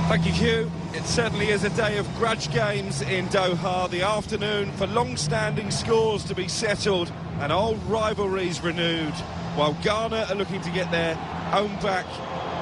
Thank you, Hugh. It certainly is a day of grudge games in Doha. The afternoon for long-standing scores to be settled and old rivalries renewed, while Ghana are looking to get their home back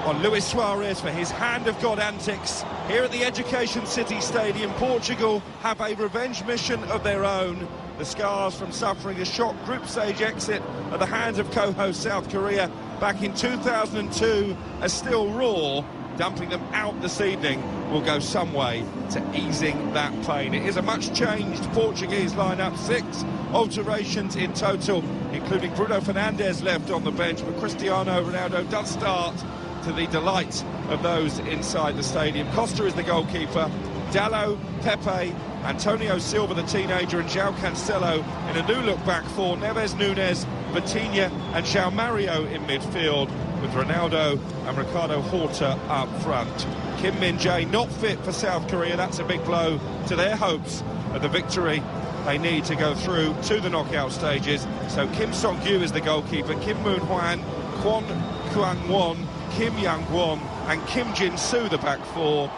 on Luis Suarez for his hand of God antics. Here at the Education City Stadium, Portugal have a revenge mission of their own. The scars from suffering a shock group stage exit at the hands of co-host South Korea back in 2002 are still raw. Dumping them out this evening will go some way to easing that pain. It is a much-changed Portuguese lineup, 6 alterations in total, including Bruno Fernandes left on the bench, but Cristiano Ronaldo does start, to the delight of those inside the stadium. Costa is the goalkeeper, Dalot, Pepe, Antonio Silva, the teenager, and João Cancelo in a new-look back four, Neves, Nunes, Vitinha and João Mario in midfield, with Ronaldo and Ricardo Horta up front. Kim Min-jae not fit for South Korea. That's a big blow to their hopes of the victory they need to go through to the knockout stages. So Kim Song-gyu is the goalkeeper, Kim Moon-hwan, Kwon Kwang-won, Kim Young-won and Kim Jin-soo the back four.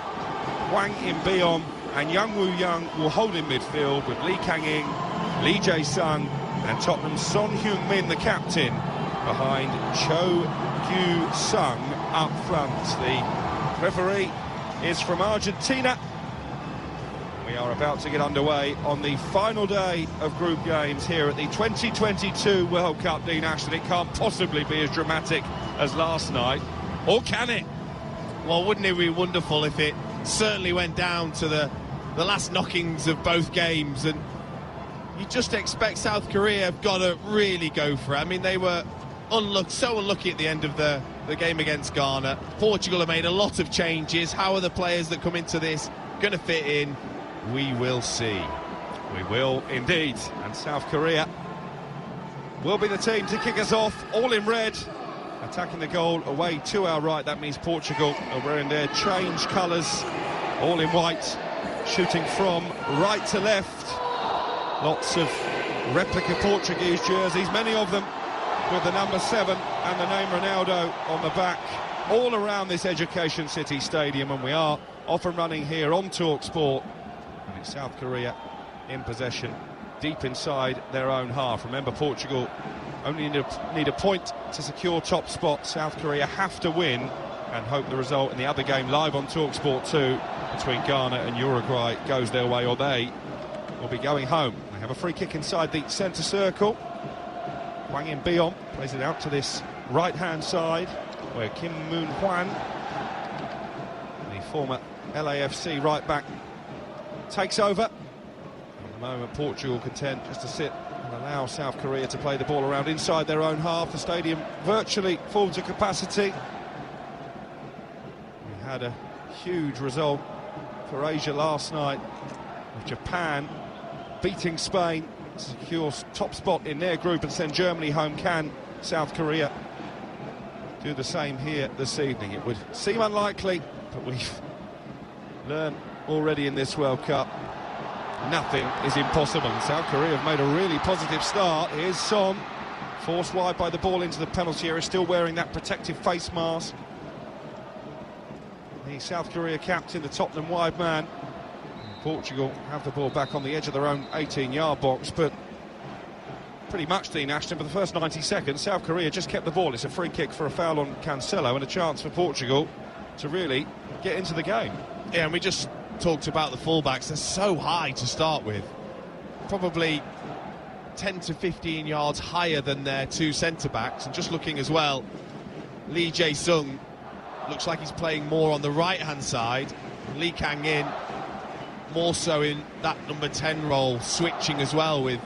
Hwang In-beom and Young Woo-young will hold in midfield, with Lee Kang-in, Lee Jae-sung and Tottenham's Son Heung-min, the captain, behind Cho Kyu-sung up front. The referee is from Argentina. We are about to get underway on the final day of group games here at the 2022 World Cup. Dean Ashton, it can't possibly be as dramatic as last night, or can it? Well, wouldn't it be wonderful if it certainly went down to the last knockings of both games, and you just expect South Korea have got to really go for it. I mean, they were so unlucky at the end of the game against Ghana. Portugal have made a lot of changes. How are the players that come into this going to fit in? We will see. We will indeed. And South Korea will be the team to kick us off, all in red, attacking the goal away to our right. That means Portugal are wearing their change colours, all in white, shooting from right to left. Lots of replica Portuguese jerseys, many of them with the number 7 and the name Ronaldo on the back, all around this Education City Stadium. And we are off and running here on TalkSport. And it's South Korea in possession, deep inside their own half. Remember, Portugal only need a point to secure top spot. South Korea have to win and hope the result in the other game live on TalkSport 2 between Ghana and Uruguay goes their way, or they will be going home. They have a free kick inside the centre circle. Hwang In-beom plays it out to this right-hand side, where Kim Moon-hwan, the former LAFC right-back, takes over. At the moment, Portugal content just to sit and allow South Korea to play the ball around inside their own half. The stadium virtually full to capacity. We had a huge result for Asia last night, with Japan beating Spain, secures top spot in their group and send Germany home. Can South Korea do the same here this evening? It would seem unlikely, but we've learned already in this World Cup, nothing is impossible. And South Korea have made a really positive start. Here's Son, forced wide by the ball into the penalty area, still wearing that protective face mask. The South Korea captain, the Tottenham wide man. Portugal have the ball back on the edge of their own 18-yard box, but pretty much, Dean Ashton, for the first 90 seconds, South Korea just kept the ball. It's a free kick for a foul on Cancelo and a chance for Portugal to really get into the game. Yeah, and we just talked about the fullbacks. They're so high to start with, probably 10 to 15 yards higher than their two centre-backs. And just looking as well, Lee Jae-sung looks like he's playing more on the right-hand side. Lee Kang-in more so in that number 10 role, switching as well with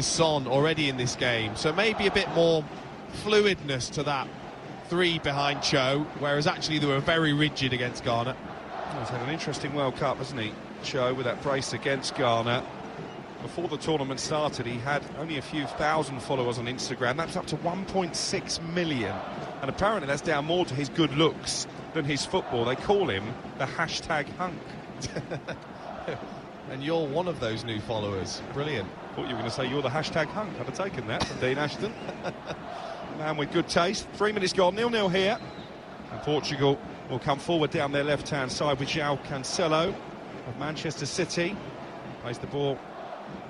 Son already in this game. So maybe a bit more fluidness to that three behind Cho, whereas actually they were very rigid against Ghana. He's had an interesting World Cup, hasn't he, Cho, with that brace against Ghana. Before the tournament started, he had only a few thousand followers on Instagram. That's up to 1.6 million. And apparently that's down more to his good looks than his football. They call him the hashtag hunk. And you're one of those new followers. Brilliant. Thought you were going to say you're the hashtag hunk. I'd have taken that from Dean Ashton. Man with good taste. 3 minutes gone, 0-0 here. And Portugal will come forward down their left-hand side with João Cancelo of Manchester City. Plays the ball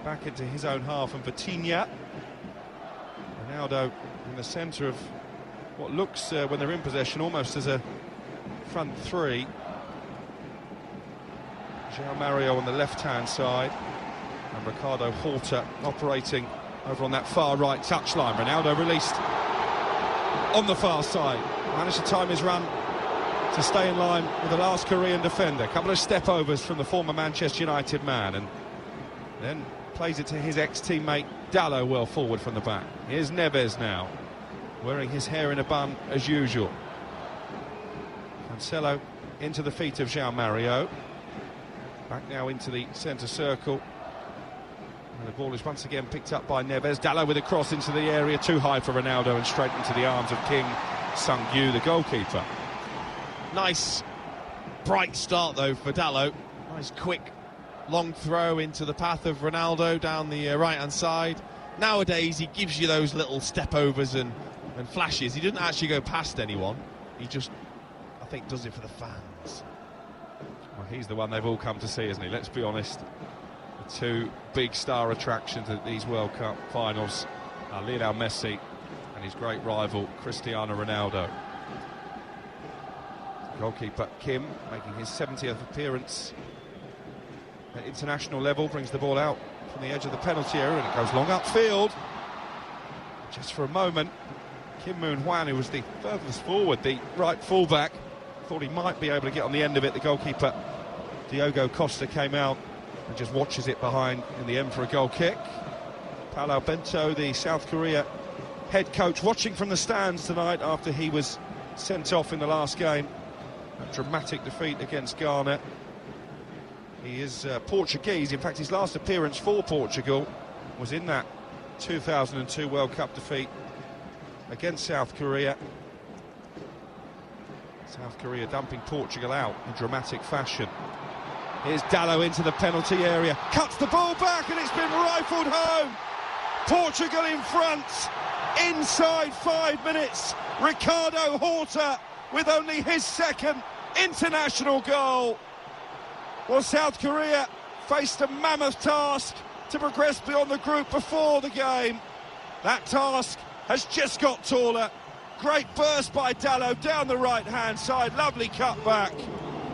back into his own half, and Vitinha. Ronaldo in the centre of what looks, when they're in possession, almost as a front three. João Mario on the left-hand side, and Ricardo Horta operating over on that far right touchline. Ronaldo released on the far side, managed to time his run to stay in line with the last Korean defender. A couple of step-overs from the former Manchester United man, and then plays it to his ex-teammate Dalot well forward from the back. Here's Neves now, wearing his hair in a bun as usual. Cancelo into the feet of João Mario. Back now into the centre circle. And the ball is once again picked up by Neves. Dalot with a cross into the area, too high for Ronaldo, and straight into the arms of Kim Sung-gyu, the goalkeeper. Nice, bright start though for Dalot. Nice quick, long throw into the path of Ronaldo down the right-hand side. Nowadays he gives you those little step-overs and flashes. He doesn't actually go past anyone. He just, I think, does it for the fans. Well, he's the one they've all come to see, isn't he? Let's be honest. The two big star attractions at these World Cup finals are Lionel Messi and his great rival Cristiano Ronaldo. Goalkeeper Kim, making his 70th appearance at international level, brings the ball out from the edge of the penalty area, and it goes long upfield. Just for a moment, Kim Moon-hwan, who was the furthest forward, the right fullback, thought he might be able to get on the end of it. The goalkeeper Diogo Costa came out and just watches it behind in the end for a goal kick. Paulo Bento, the South Korea head coach, watching from the stands tonight after he was sent off in the last game. A dramatic defeat against Ghana. He is Portuguese. In fact, his last appearance for Portugal was in that 2002 World Cup defeat against South Korea. South Korea dumping Portugal out in dramatic fashion. Here's Dalot into the penalty area, cuts the ball back, and it's been rifled home. Portugal in front, inside 5 minutes. Ricardo Horta with only his second international goal. Well, South Korea faced a mammoth task to progress beyond the group before the game. That task has just got taller. Great burst by Dalot down the right-hand side, lovely cutback,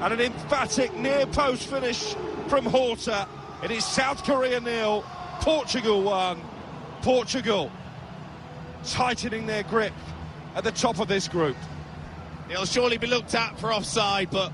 and an emphatic near-post finish from Horta. It is South Korea 0, Portugal 1. Portugal tightening their grip at the top of this group. It'll surely be looked at for offside, but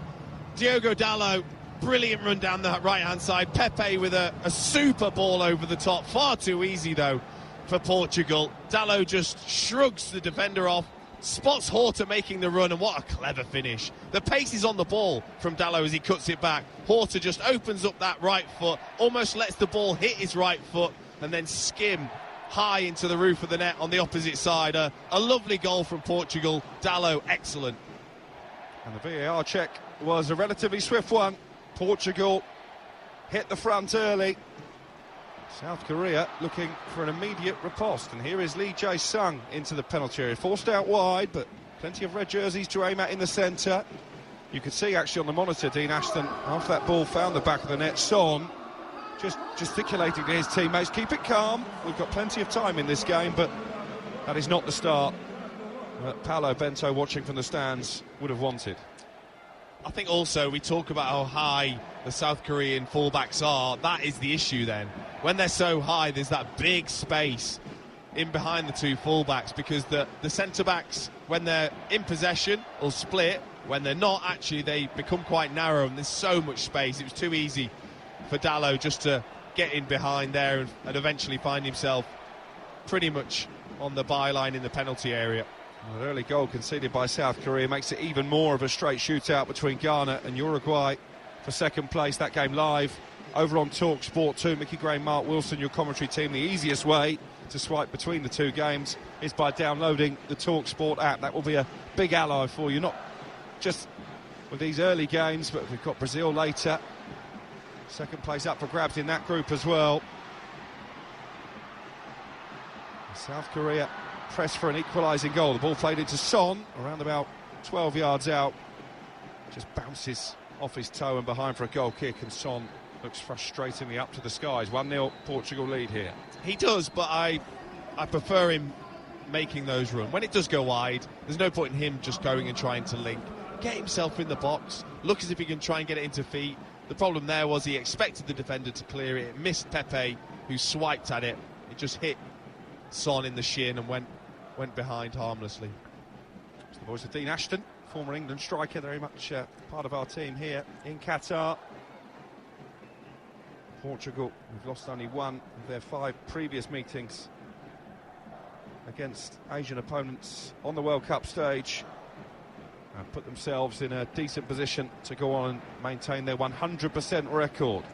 Diogo Dalot, brilliant run down the right-hand side. Pepe with a super ball over the top. Far too easy, though, for Portugal. Dalot just shrugs the defender off, spots Horta making the run, and what a clever finish. The pace is on the ball from Dalot as he cuts it back. Horta just opens up that right foot, almost lets the ball hit his right foot, and then skim high into the roof of the net on the opposite side. A lovely goal from Portugal. Dalot, excellent. And the VAR check was a relatively swift one. Portugal hit the front early. South Korea looking for an immediate riposte. And here is Lee Jae-sung into the penalty area. Forced out wide, but plenty of red jerseys to aim at in the centre. You could see actually on the monitor, Dean Ashton, after that ball found the back of the net, Son just gesticulating to his teammates, keep it calm, we've got plenty of time in this game, but that is not the start that Paulo Bento, watching from the stands, would have wanted. I think also we talk about how high the South Korean fullbacks are. That is the issue then. When they're so high, there's that big space in behind the two fullbacks, because the centre-backs, when they're in possession, will split. When they're not, actually, they become quite narrow, and there's so much space. It was too easy for Dalot just to get in behind there and eventually find himself pretty much on the byline in the penalty area. An early goal conceded by South Korea makes it even more of a straight shootout between Ghana and Uruguay for second place. That game live over on Talk Sport 2. Mickey Gray, Mark Wilson, your commentary team. The easiest way to swipe between the two games is by downloading the Talk Sport app. That will be a big ally for you, not just with these early games, but we've got Brazil later. Second place up for grabs in that group as well. South Korea press for an equalising goal. The ball played into Son, around about 12 yards out. just bounces off his toe and behind for a goal kick, and Son looks frustratingly up to the skies. 1-0 Portugal lead here. He does, but I prefer him making those run. When it does go wide, there's no point in him just going and trying to link. Get himself in the box, look as if he can try and get it into feet. The problem there was he expected the defender to clear it. It missed Pepe, who swiped at it. It just hit Son in the shin and went behind harmlessly. It's the voice of Dean Ashton, former England striker, very much part of our team here in Qatar. Portugal, who've lost only one of their 5 previous meetings against Asian opponents on the World Cup stage, and put themselves in a decent position to go on and maintain their 100% record.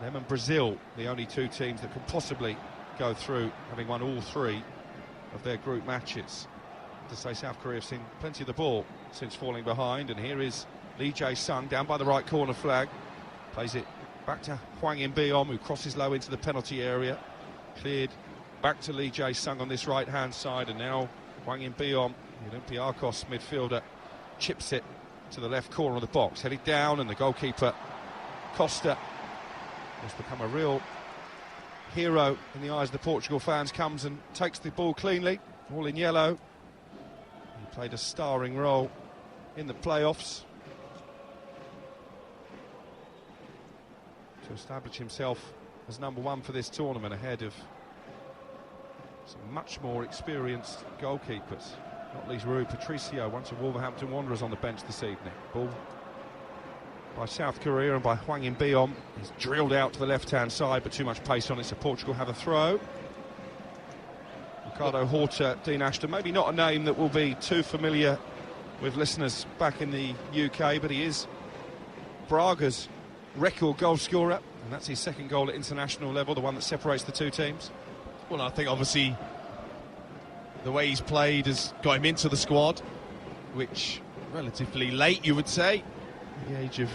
Them and Brazil, the only 2 teams that could possibly go through, having won all 3 of their group matches. To say, South Korea have seen plenty of the ball since falling behind, and here is Lee Jae-sung down by the right corner flag, plays it back to Hwang In-beom, who crosses low into the penalty area, cleared back to Lee Jae-sung on this right-hand side, and now Hwang In-beom, the Olympiacos midfielder, chips it to the left corner of the box, headed down, and the goalkeeper, Costa, has become a real hero in the eyes of the Portugal fans, comes and takes the ball cleanly, all in yellow. He played a starring role in the playoffs to establish himself as number 1 for this tournament, ahead of some much more experienced goalkeepers, not least Rui Patricio, once of Wolverhampton Wanderers, on the bench this evening. Ball by South Korea and by Hwang In-beom. He's drilled out to the left-hand side, but too much pace on it, so Portugal have a throw. Ricardo Horta, Dean Ashton, maybe not a name that will be too familiar with listeners back in the UK, but he is Braga's record goal scorer, and that's his 2nd goal at international level, the one that separates the 2 teams. Well, I think obviously the way he's played has got him into the squad, which relatively late, you would say, at the age of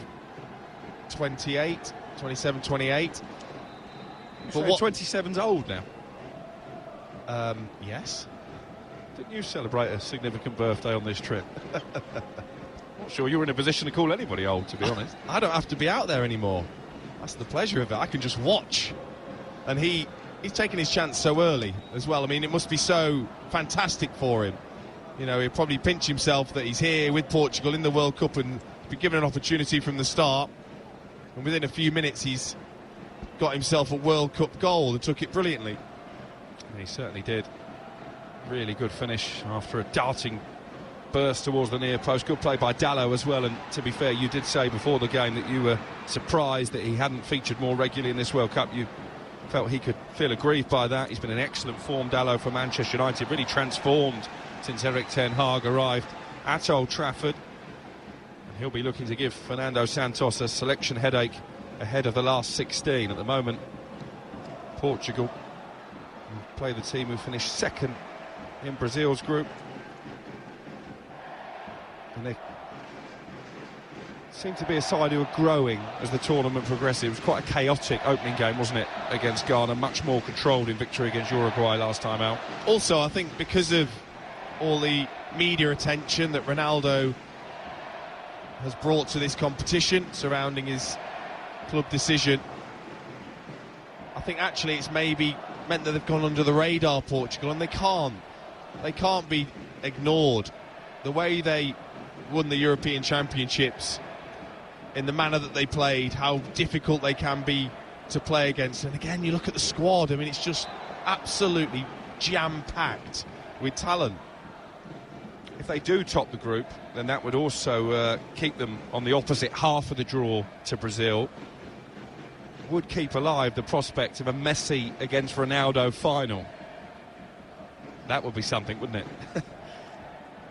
28, 27, 28. But what, 27's old now? Yes. Didn't you celebrate a significant birthday on this trip? Not sure you were in a position to call anybody old, to be honest. I don't have to be out there anymore. That's the pleasure of it. I can just watch. And he's taken his chance so early as well. I mean, it must be so fantastic for him. You know, he'll probably pinch himself that he's here with Portugal in the World Cup and be given an opportunity from the start. And within a few minutes, he's got himself a World Cup goal and took it brilliantly. And he certainly did. Really good finish after a darting burst towards the near post. Good play by Dalot as well, and to be fair, you did say before the game that you were surprised that he hadn't featured more regularly in this World Cup. You felt he could feel aggrieved by that. He's been in excellent form, Dalot, for Manchester United, really transformed since Erik ten Hag arrived at Old Trafford, and he'll be looking to give Fernando Santos a selection headache ahead of the last 16. At the moment, Portugal play the team who finished 2nd in Brazil's group, and they seem to be a side who are growing as the tournament progresses. It was quite a chaotic opening game, wasn't it, against Ghana, much more controlled in victory against Uruguay last time out. Also, I think because of all the media attention that Ronaldo has brought to this competition surrounding his club decision, I think actually it's maybe meant that they've gone under the radar, Portugal, and they can't be ignored. The way they won the European Championships, in the manner that they played, how difficult they can be to play against. And again, you look at the squad, I mean, it's just absolutely jam-packed with talent. If they do top the group, then that would also keep them on the opposite half of the draw to Brazil. Would keep alive the prospect of a Messi against Ronaldo final. That would be something, wouldn't it?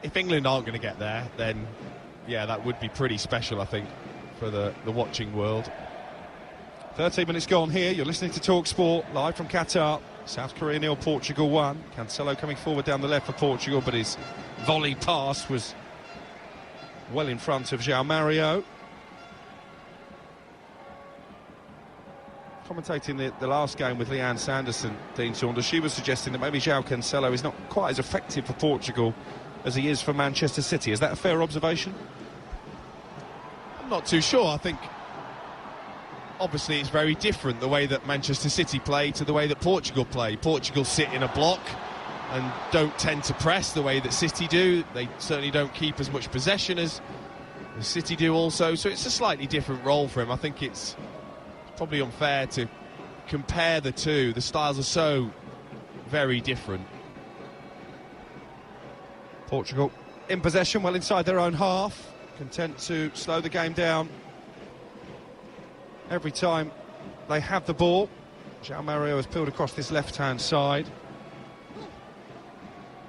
If England aren't going to get there, then yeah, that would be pretty special, I think, for the watching world. 13 minutes gone here. You're listening to Talk Sport live from Qatar. South Korea 0, Portugal 1. Cancelo coming forward down the left for Portugal, but his volley pass was well in front of João Mario. Commentating the last game with Leanne Sanderson, Dean Saunders, she was suggesting that maybe João Cancelo is not quite as effective for Portugal as he is for Manchester City. Is that a fair observation? I'm not too sure. I think obviously it's very different the way that Manchester City play to the way that Portugal play. Portugal sit in a block and don't tend to press the way that City do. They certainly don't keep as much possession as City do also, so it's a slightly different role for him. I think it's probably unfair to compare the two. The styles are so very different. Portugal in possession, well inside their own half, content to slow the game down every time they have the ball. João Mario has peeled across this left-hand side.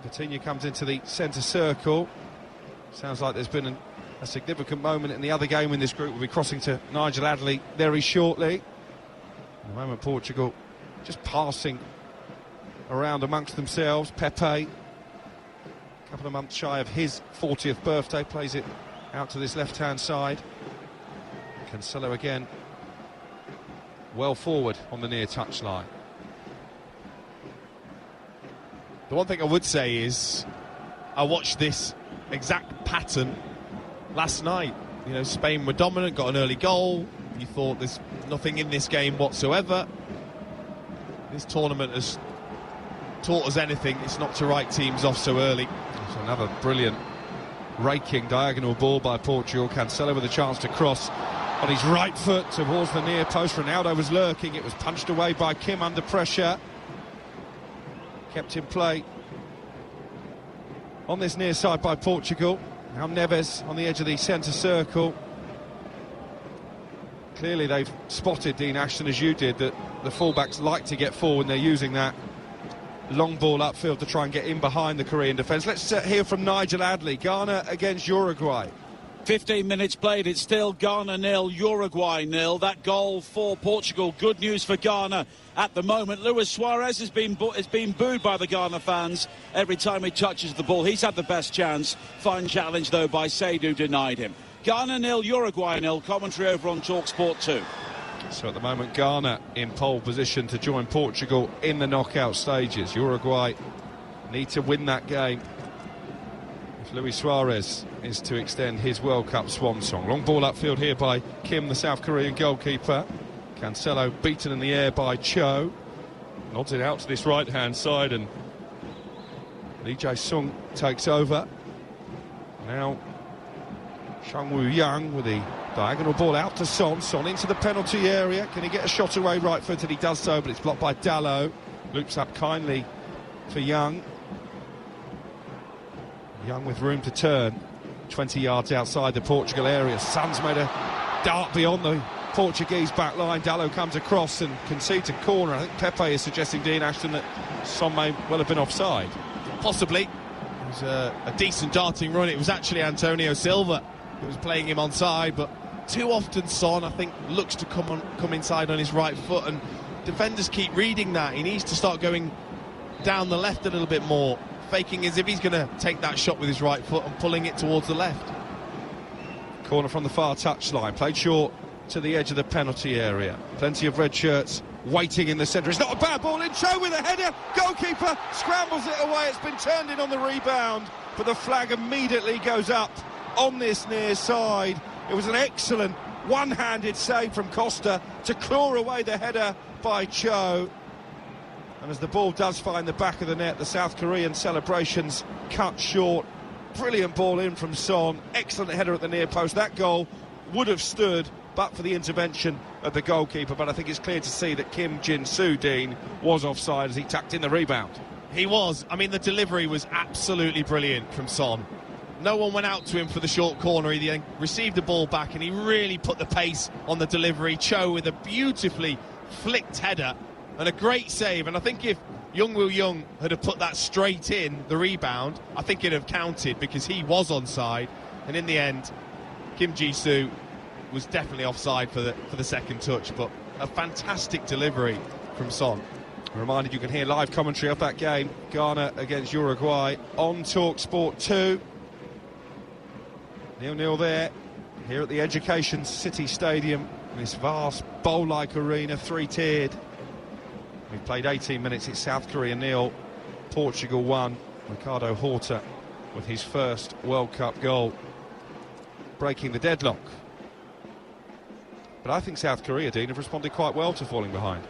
Coutinho comes into the centre circle. Sounds like there's been a significant moment in the other game in this group. We'll be crossing to Nigel Adley very shortly. At the moment, Portugal just passing around amongst themselves. Pepe, a couple of months shy of his 40th birthday, plays it out to this left-hand side. Cancelo again, well forward on the near touchline. The one thing I would say is I watched this exact pattern last night. You know, Spain were dominant, got an early goal. You thought there's nothing in this game whatsoever. This tournament has taught us anything. It's not to write teams off so early. It's another brilliant raking diagonal ball by Portugal. Cancelo with a chance to cross on his right foot towards the near post. Ronaldo was lurking. It was punched away by Kim under pressure. Kept in play on this near side by Portugal. Now Neves on the edge of the centre circle. Clearly they've spotted, Dean Ashton, as you did, that the fullbacks like to get forward and they're using that long ball upfield to try and get in behind the Korean defence. Let's hear from Nigel Adley. Ghana against Uruguay. 15 minutes played, it's still Ghana 0, Uruguay 0. That goal for Portugal, good news for Ghana at the moment. Luis Suarez has been booed by the Ghana fans every time he touches the ball. He's had the best chance. Fine challenge, though, by Seydou, denied him. Ghana 0, Uruguay 0. Commentary over on TalkSport 2. So at the moment, Ghana in pole position to join Portugal in the knockout stages. Uruguay need to win that game if Luis Suarez is to extend his World Cup swan song. Long ball upfield here by Kim, the South Korean goalkeeper. Cancelo beaten in the air by Cho. Nods it out to this right-hand side, and Lee Jae-sung takes over. Now Shang Woo-young with the diagonal ball out to Son. Son into the penalty area. Can he get a shot away right-footed? He does so, but it's blocked by Dalot. Loops up kindly for Young. Young with room to turn. 20 yards outside the Portugal area. Son's made a dart beyond the Portuguese back line. Dalot comes across and concedes a corner. I think Pepe is suggesting, Dean Ashton, that Son may well have been offside. Possibly. It was a decent darting run. It was actually Antonio Silva who was playing him onside, but too often Son, I think, looks to come inside on his right foot, and defenders keep reading that. He needs to start going down the left a little bit more, faking as if he's going to take that shot with his right foot and pulling it towards the left. Corner from the far touchline, played short to the edge of the penalty area. Plenty of red shirts waiting in the centre. It's not a bad ball in. Cho with a header. Goalkeeper scrambles it away. It's been turned in on the rebound, but the flag immediately goes up on this near side. It was an excellent one-handed save from Costa to claw away the header by Cho. And as the ball does find the back of the net, the South Korean celebrations cut short. Brilliant ball in from Son. Excellent header at the near post. That goal would have stood but for the intervention of the goalkeeper. But I think it's clear to see that Kim Jin-soo, Dean, was offside as he tucked in the rebound. He was. I mean, the delivery was absolutely brilliant from Son. No one went out to him for the short corner. He then received the ball back and he really put the pace on the delivery. Cho with a beautifully flicked header and a great save. And I think if Young Woo-young had have put that straight in, the rebound, I think it'd have counted because he was onside. And in the end, Kim Ji-soo was definitely offside for the second touch. But a fantastic delivery from Son. Reminded you can hear live commentary of that game, Ghana against Uruguay, on TalkSport 2. 0-0 there, here at the Education City Stadium, this vast bowl-like arena, three-tiered. We've played 18 minutes, it's South Korea 0, Portugal 1. Ricardo Horta with his first World Cup goal, breaking the deadlock But I think South Korea, Dean, have responded quite well to falling behind.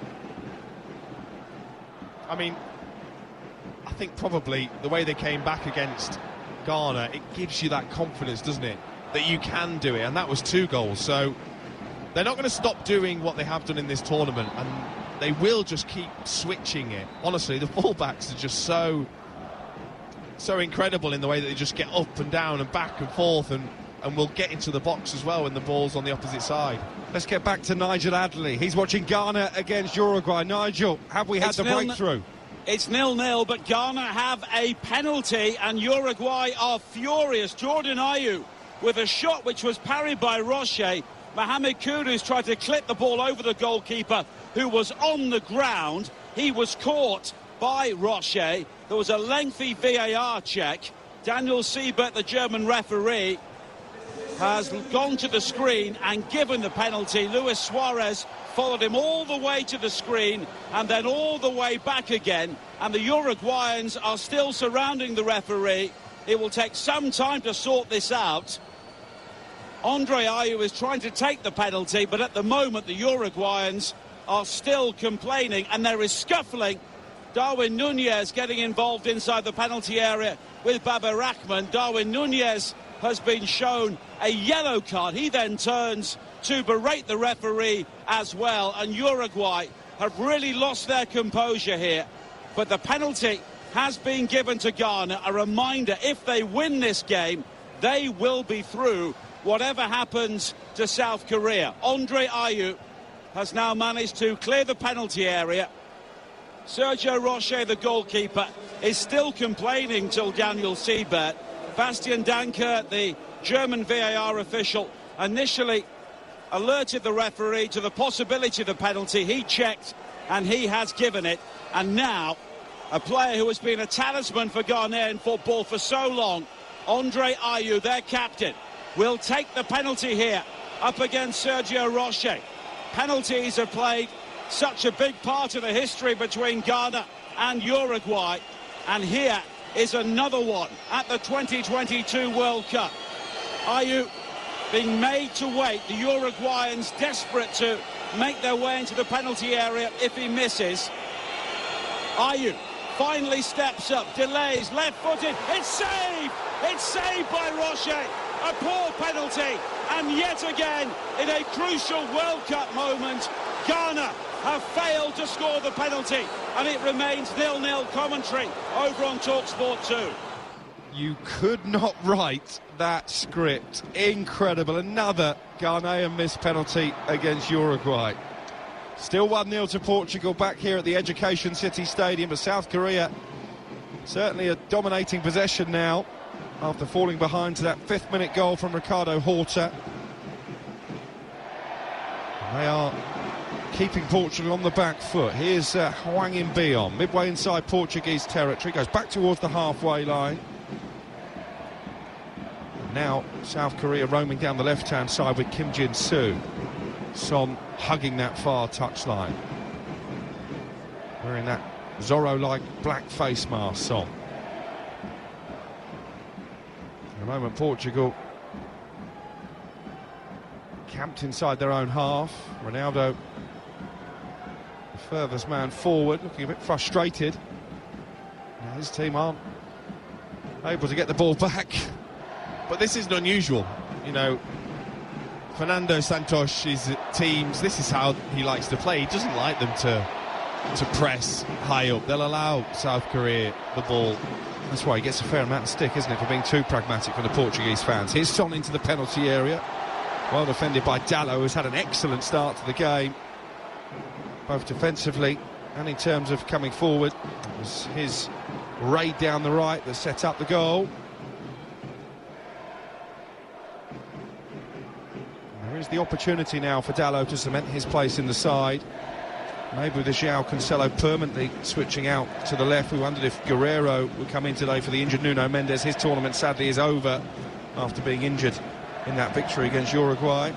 I mean, I think probably the way they came back against Ghana, it gives you that confidence, doesn't it, that you can do it, and that was 2 goals. So they're not going to stop doing what they have done in this tournament, and they will just keep switching it. Honestly, the fullbacks are just so incredible in the way that they just get up and down and back and forth, and will get into the box as well when the ball's on the opposite side. Let's get back to Nigel Adderley. He's watching Ghana against Uruguay. Nigel, have we had the breakthrough? It's 0-0, but Ghana have a penalty, and Uruguay are furious. Jordan Ayew with a shot which was parried by Roche. Mohamed Kudus tried to clip the ball over the goalkeeper, who was on the ground. He was caught by Roche. There was a lengthy VAR check. Daniel Siebert, the German referee, has gone to the screen and given the penalty. Luis Suarez followed him all the way to the screen and then all the way back again, and the Uruguayans are still surrounding the referee. It will take some time to sort this out. Andre Ayew is trying to take the penalty, but at the moment the Uruguayans are still complaining, and there is scuffling. Darwin Nunez getting involved inside the penalty area with Baba Rahman. Darwin Nunez has been shown a yellow card. He then turns to berate the referee as well, and Uruguay have really lost their composure here. But the penalty has been given to Ghana. A reminder, if they win this game, they will be through whatever happens to South Korea. Andre Ayew has now managed to clear the penalty area. Sergio Roche, the goalkeeper, is still complaining till Daniel Siebert. Bastian Danker, the German VAR official, initially alerted the referee to the possibility of the penalty. He checked and he has given it. And now a player who has been a talisman for Ghanaian football for so long, Andre Ayew, their captain, will take the penalty here up against Sergio Roche. Penalties have played such a big part of the history between Ghana and Uruguay, and here is another one at the 2022 World Cup. Ayew being made to wait, the Uruguayans desperate to make their way into the penalty area if he misses. Ayew finally steps up, delays, left-footed, it's saved! It's saved by Roche, a poor penalty, and yet again, in a crucial World Cup moment, Ghana have failed to score the penalty, and it remains 0-0. Commentary over on TalkSport 2. You could not write that script. Incredible. Another Ghanaian missed penalty against Uruguay. Still 1-0 to Portugal back here at the Education City Stadium, but South Korea certainly a dominating possession now after falling behind to that 5th-minute goal from Ricardo Horta. They are keeping Portugal on the back foot. Here's Hwang In-beom, midway inside Portuguese territory, goes back towards the halfway line. Now South Korea roaming down the left-hand side with Kim Jin-soo. Son hugging that far touchline, wearing that Zorro-like black face mask, Son. For the moment, Portugal camped inside their own half. Ronaldo, the furthest man forward, looking a bit frustrated. Now his team aren't able to get the ball back. But this isn't unusual, you know. Fernando Santos' teams, this is how he likes to play. He doesn't like them to press high up. They'll allow South Korea the ball. That's why he gets a fair amount of stick, isn't it, for being too pragmatic for the Portuguese fans. Here's Son into the penalty area. Well defended by Dalot, who's had an excellent start to the game, both defensively and in terms of coming forward. It was his raid down the right that set up the goal. There is the opportunity now for Dalot to cement his place in the side. Maybe with the João Cancelo permanently switching out to the left. We wondered if Guerrero would come in today for the injured Nuno Mendes. His tournament sadly is over after being injured in that victory against Uruguay.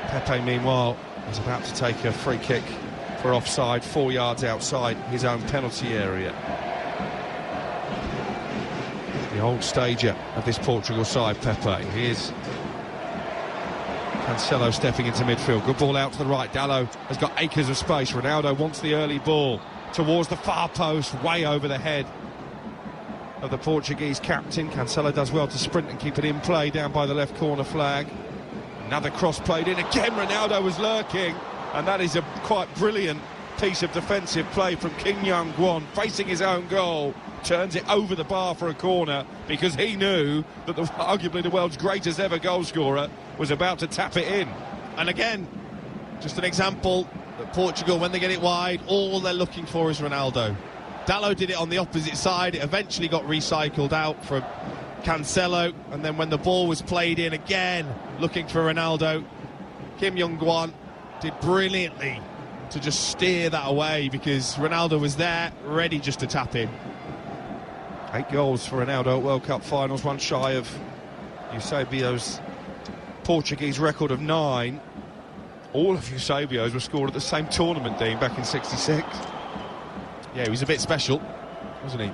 Pepe, meanwhile, is about to take a free kick for offside, 4 yards outside his own penalty area. The old stager of this Portugal side, Pepe. Here's Cancelo stepping into midfield. Good ball out to the right. Dalot has got acres of space. Ronaldo wants the early ball towards the far post, way over the head of the Portuguese captain. Cancelo does well to sprint and keep it in play down by the left corner flag. Another cross played in. Again, Ronaldo was lurking, and that is a quite brilliant piece of defensive play from Kim Young-gwon, facing his own goal, turns it over the bar for a corner because he knew that arguably the world's greatest ever goal scorer was about to tap it in. And again, just an example that Portugal, when they get it wide, all they're looking for is Ronaldo. Dalot did it on the opposite side. It eventually got recycled out from Cancelo, and then when the ball was played in again, looking for Ronaldo, Kim Young-gwon did brilliantly to just steer that away because Ronaldo was there, ready just to tap in. 8 goals for Ronaldo at World Cup finals, one shy of Eusebio's Portuguese record of 9. All of Eusebio's were scored at the same tournament, Dean, back in '66. Yeah, he was a bit special, wasn't he?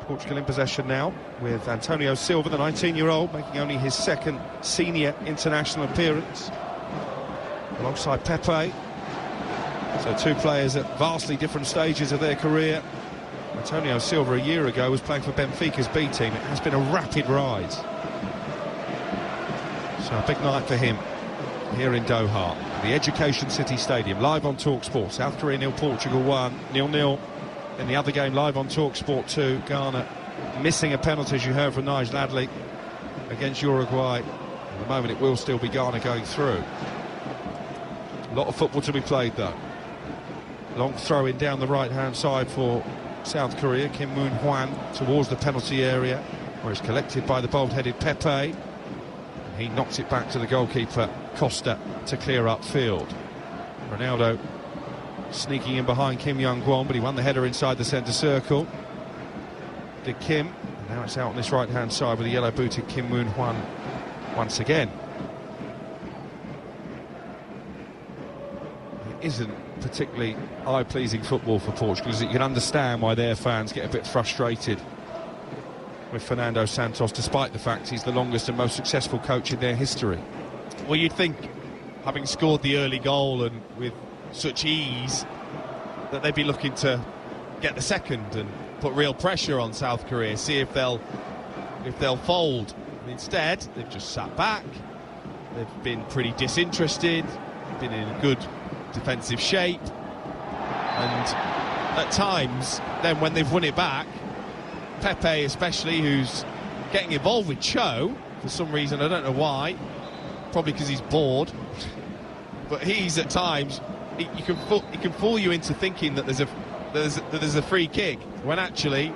Portugal in possession now with Antonio Silva, the 19-year-old, making only his second senior international appearance, alongside Pepe. So two players at vastly different stages of their career. Antonio Silva a year ago was playing for Benfica's B team. It has been a rapid rise. So a big night for him here in Doha, the Education City Stadium, live on TalkSport. South Korea 0, Portugal 1, 0-0. In the other game, live on TalkSport 2, Ghana missing a penalty, as you heard from Nigel Adley, against Uruguay. At the moment, it will still be Ghana going through. A lot of football to be played, though. Long throw in down the right-hand side for South Korea. Kim Moon-hwan towards the penalty area, where it's collected by the bold-headed Pepe. He knocks it back to the goalkeeper, Costa, to clear upfield. Ronaldo sneaking in behind Kim Young-gwon, but he won the header inside the centre circle. Did Kim. And now it's out on this right-hand side with the yellow-booted Kim Moon-hwan once again. It isn't particularly eye-pleasing football for Portugal, as you can understand why their fans get a bit frustrated with Fernando Santos, despite the fact he's the longest and most successful coach in their history. Well, you'd think, having scored the early goal and with such ease, that they'd be looking to get the second and put real pressure on South Korea, see if they'll fold. And instead, they've just sat back. They've been pretty disinterested, been in good defensive shape, and at times, then when they've won it back, Pepe especially, who's getting involved with Cho for some reason, I don't know why, probably because he's bored, but he's at times, he can fool you into thinking that there's a free kick, when actually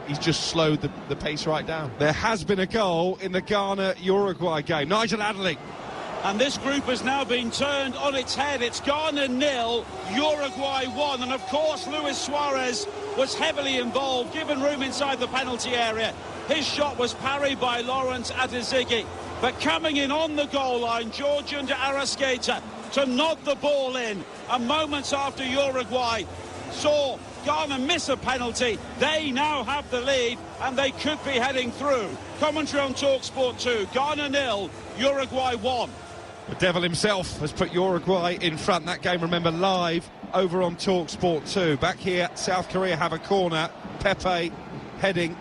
he's just slowed the pace right down. There has been a goal in the Ghana-Uruguay game. Nigel Adderley. And this group has now been turned on its head. It's Ghana 0, Uruguay 1. And of course, Luis Suarez was heavily involved, given room inside the penalty area. His shot was parried by Lawrence Adezighi. But coming in on the goal line, Georgian de Arrascaeta to nod the ball in. And moments after Uruguay saw Ghana miss a penalty, they now have the lead and they could be heading through. Commentary on TalkSport 2, Ghana 0, Uruguay 1. The devil himself has put Uruguay in front. That game, remember, live over on TalkSport 2. Back here, South Korea have a corner. Pepe heading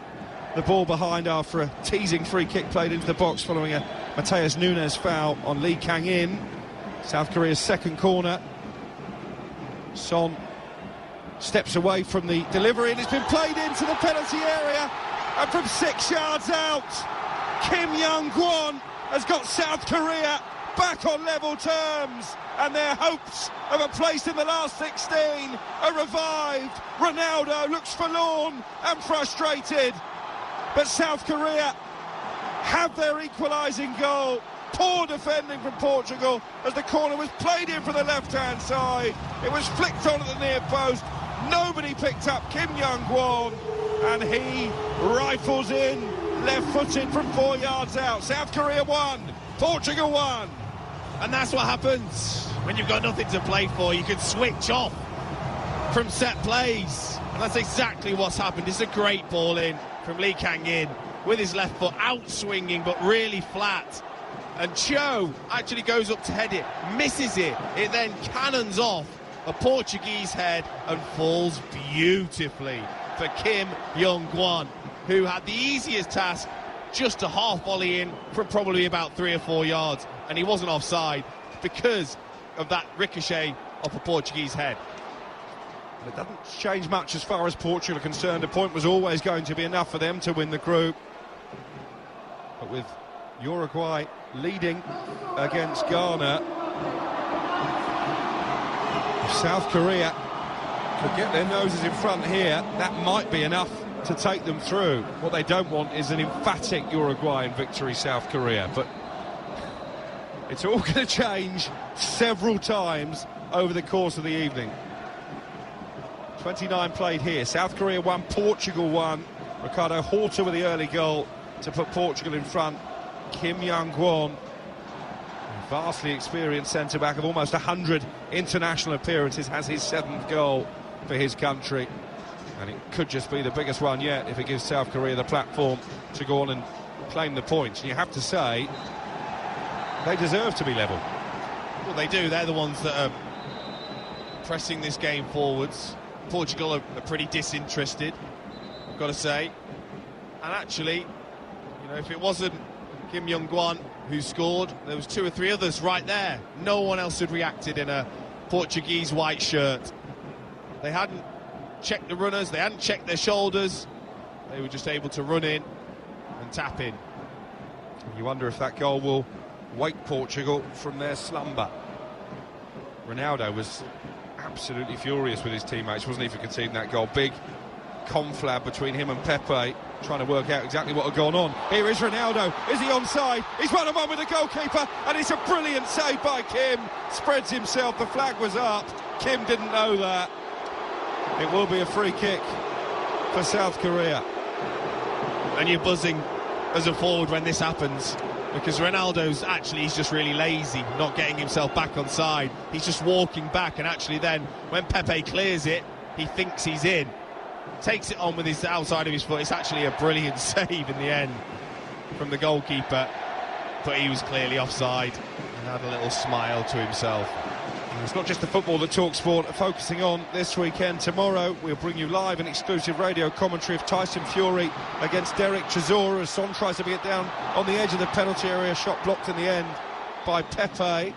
the ball behind after a teasing free kick played into the box following a Mateus Nunes foul on Lee Kang-in. South Korea's second corner. Son steps away from the delivery and it's been played into the penalty area. And from 6 yards out, Kim Young-gwon has got South Korea back on level terms, and their hopes of a place in the last 16 are revived. Ronaldo looks forlorn and frustrated, but South Korea have their equalising goal. Poor defending from Portugal as the corner was played in from the left-hand side. It was flicked on at the near post. Nobody picked up Kim Young-gwon, and he rifles in left-footed from 4 yards out. South Korea 1, Portugal 1. And that's what happens when you've got nothing to play for. You can switch off from set plays, and that's exactly what's happened. It's a great ball in from Lee Kang-in with his left foot out swinging but really flat, And Cho actually goes up to head it, misses it. It then cannons off a Portuguese head and falls beautifully for Kim Young-Kwan, who had the easiest task, just a half volley in from probably about 3 or 4 yards, and he wasn't offside because of that ricochet off a Portuguese head. It doesn't change much as far as Portugal are concerned. A point was always going to be enough for them to win the group. But with Uruguay leading against Ghana, if South Korea could get their noses in front here, that might be enough to take them through. What they don't want is an emphatic Uruguayan victory, South Korea. But it's all going to change several times over the course of the evening. 29 played here. South Korea 1, Portugal 1. Ricardo Horta with the early goal to put Portugal in front. Kim Young-Kwan, a vastly experienced centre-back of almost 100 international appearances, has his 7th goal for his country. And it could just be the biggest one yet if it gives South Korea the platform to go on and claim the points. And you have to say, they deserve to be level. Well, they do. They're the ones that are pressing this game forwards. Portugal are pretty disinterested, I've got to say. And actually, you know, if it wasn't Kim Young-Kwan who scored, there was 2 or 3 others right there. No one else had reacted in a Portuguese white shirt. They hadn't checked the runners, they hadn't checked their shoulders. They were just able to run in and tap in. You wonder if that goal will wake Portugal from their slumber. Ronaldo was absolutely furious with his teammates, wasn't he, for conceding that goal. Big conflab between him and Pepe, trying to work out exactly what had gone on. Here is Ronaldo. Is he onside? He's 1-on-1 with the goalkeeper, and it's a brilliant save by Kim. Spreads himself. The flag was up. Kim didn't know that. It will be a free kick for South Korea. And you're buzzing as a forward when this happens, because Ronaldo's actually, he's just really lazy, not getting himself back on side. He's just walking back, and actually then when Pepe clears it, he thinks he's in, takes it on with his outside of his foot. It's actually a brilliant save in the end from the goalkeeper, but he was clearly offside and had a little smile to himself. It's not just the football that TalkSport are focusing on this weekend. Tomorrow we'll bring you live an exclusive radio commentary of Tyson Fury against Derek Chisora as Son tries to get down on the edge of the penalty area. Shot blocked in the end by Pepe.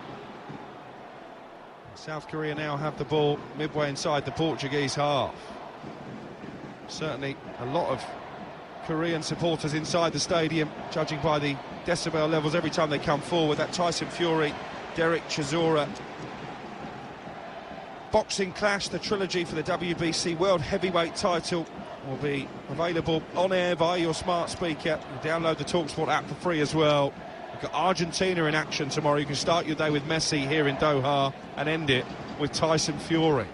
South Korea now have the ball midway inside the Portuguese half. Certainly a lot of Korean supporters inside the stadium, judging by the decibel levels every time they come forward. That Tyson Fury, Derek Chisora boxing clash, the trilogy for the WBC World Heavyweight title, will be available on air via your smart speaker. You download the TalkSport app for free as well. You've got Argentina in action tomorrow. You can start your day with Messi here in Doha and end it with Tyson Fury.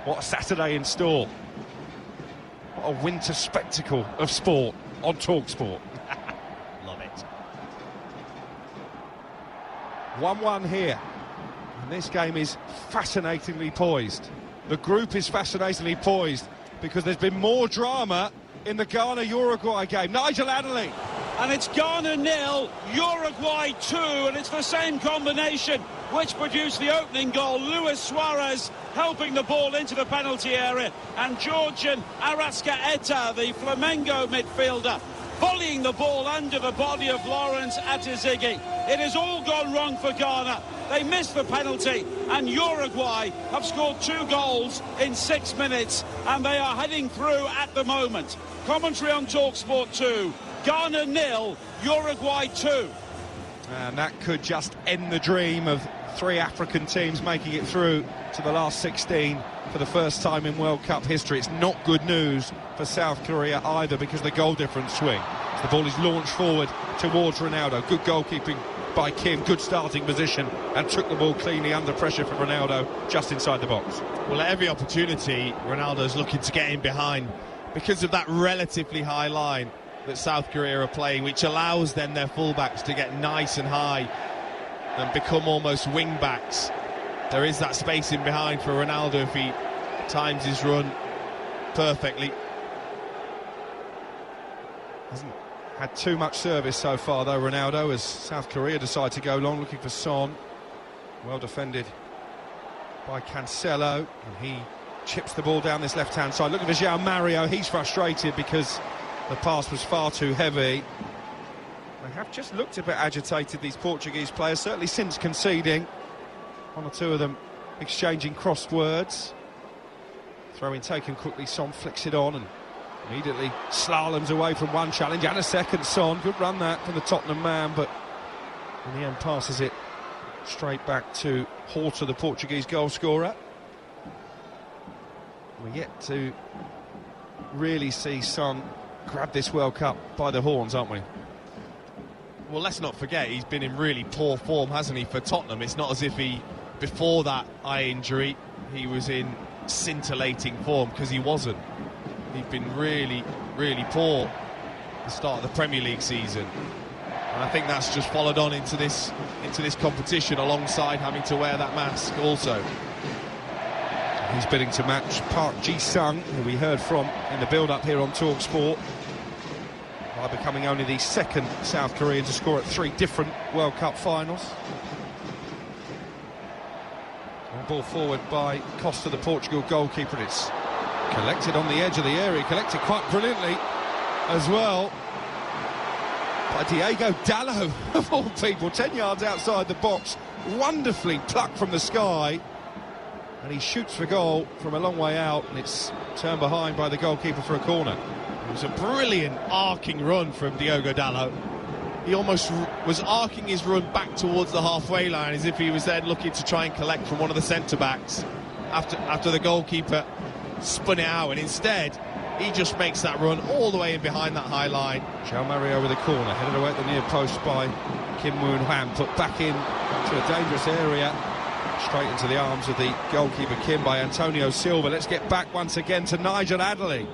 What a Saturday in store. What a winter spectacle of sport on TalkSport. Love it. 1-1 here. And this game is fascinatingly poised. The group is fascinatingly poised because there's been more drama in the Ghana-Uruguay game. Nigel Adderley. And it's Ghana 0, Uruguay 2, and it's the same combination which produced the opening goal. Luis Suarez helping the ball into the penalty area, and Georgian Arrascaeta, the Flamengo midfielder, volleying the ball under the body of Lawrence Atizigi. It has all gone wrong for Ghana. They missed the penalty, and Uruguay have scored 2 goals in 6 minutes, and they are heading through at the moment. Commentary on TalkSport 2. Ghana 0, Uruguay 2. And that could just end the dream of 3 African teams making it through to the last 16 for the first time in World Cup history. It's not good news for South Korea either, because the goal difference swing. The ball is launched forward towards Ronaldo. Good goalkeeping by Kim, good starting position, and took the ball cleanly under pressure for Ronaldo just inside the box. Well, at every opportunity, Ronaldo's looking to get in behind because of that relatively high line that South Korea are playing, which allows then their fullbacks to get nice and high and become almost wing backs. There is that space in behind for Ronaldo if he times his run perfectly. had too much service so far though, Ronaldo, as South Korea decide to go long, looking for Son. Well defended by Cancelo, and he chips the ball down this left-hand side. Looking for João Mario, he's frustrated because the pass was far too heavy. They have just looked a bit agitated, these Portuguese players, certainly since conceding. One or two of them exchanging crossed words. Throw-in taken quickly, Son flicks it on and immediately slaloms away from one challenge and a second. Son, good run that from the Tottenham man, but in the end passes it straight back to Horta, the Portuguese goal scorer. We're yet to really see Son grab this World Cup by the horns, aren't we? Well, let's not forget, he's been in really poor form, hasn't he, for Tottenham? It's not as if before that eye injury, he was in scintillating form, because he wasn't. He'd been really, really poor at the start of the Premier League season. And I think that's just followed on into this competition, alongside having to wear that mask also. He's bidding to match Park Ji-sung, who we heard from in the build-up here on TalkSport, by becoming only the second South Korean to score at 3 different World Cup finals. And ball forward by Costa, the Portugal goalkeeper, and it's collected on the edge of the area, collected quite brilliantly as well by Diego Dalot, of all people, 10 yards outside the box, wonderfully plucked from the sky, and he shoots for goal from a long way out, and it's turned behind by the goalkeeper for a corner. It was a brilliant arcing run from Diogo Dalot. He almost was arcing his run back towards the halfway line, as if he was then looking to try and collect from one of the centre-backs after the goalkeeper spun it out, and instead he just makes that run all the way in behind that high line. João Mario with a corner, headed away at the near post by Kim Moon-hwan, put back in to a dangerous area, straight into the arms of the goalkeeper Kim by Antonio Silva. Let's get back once again to Nigel Adderley.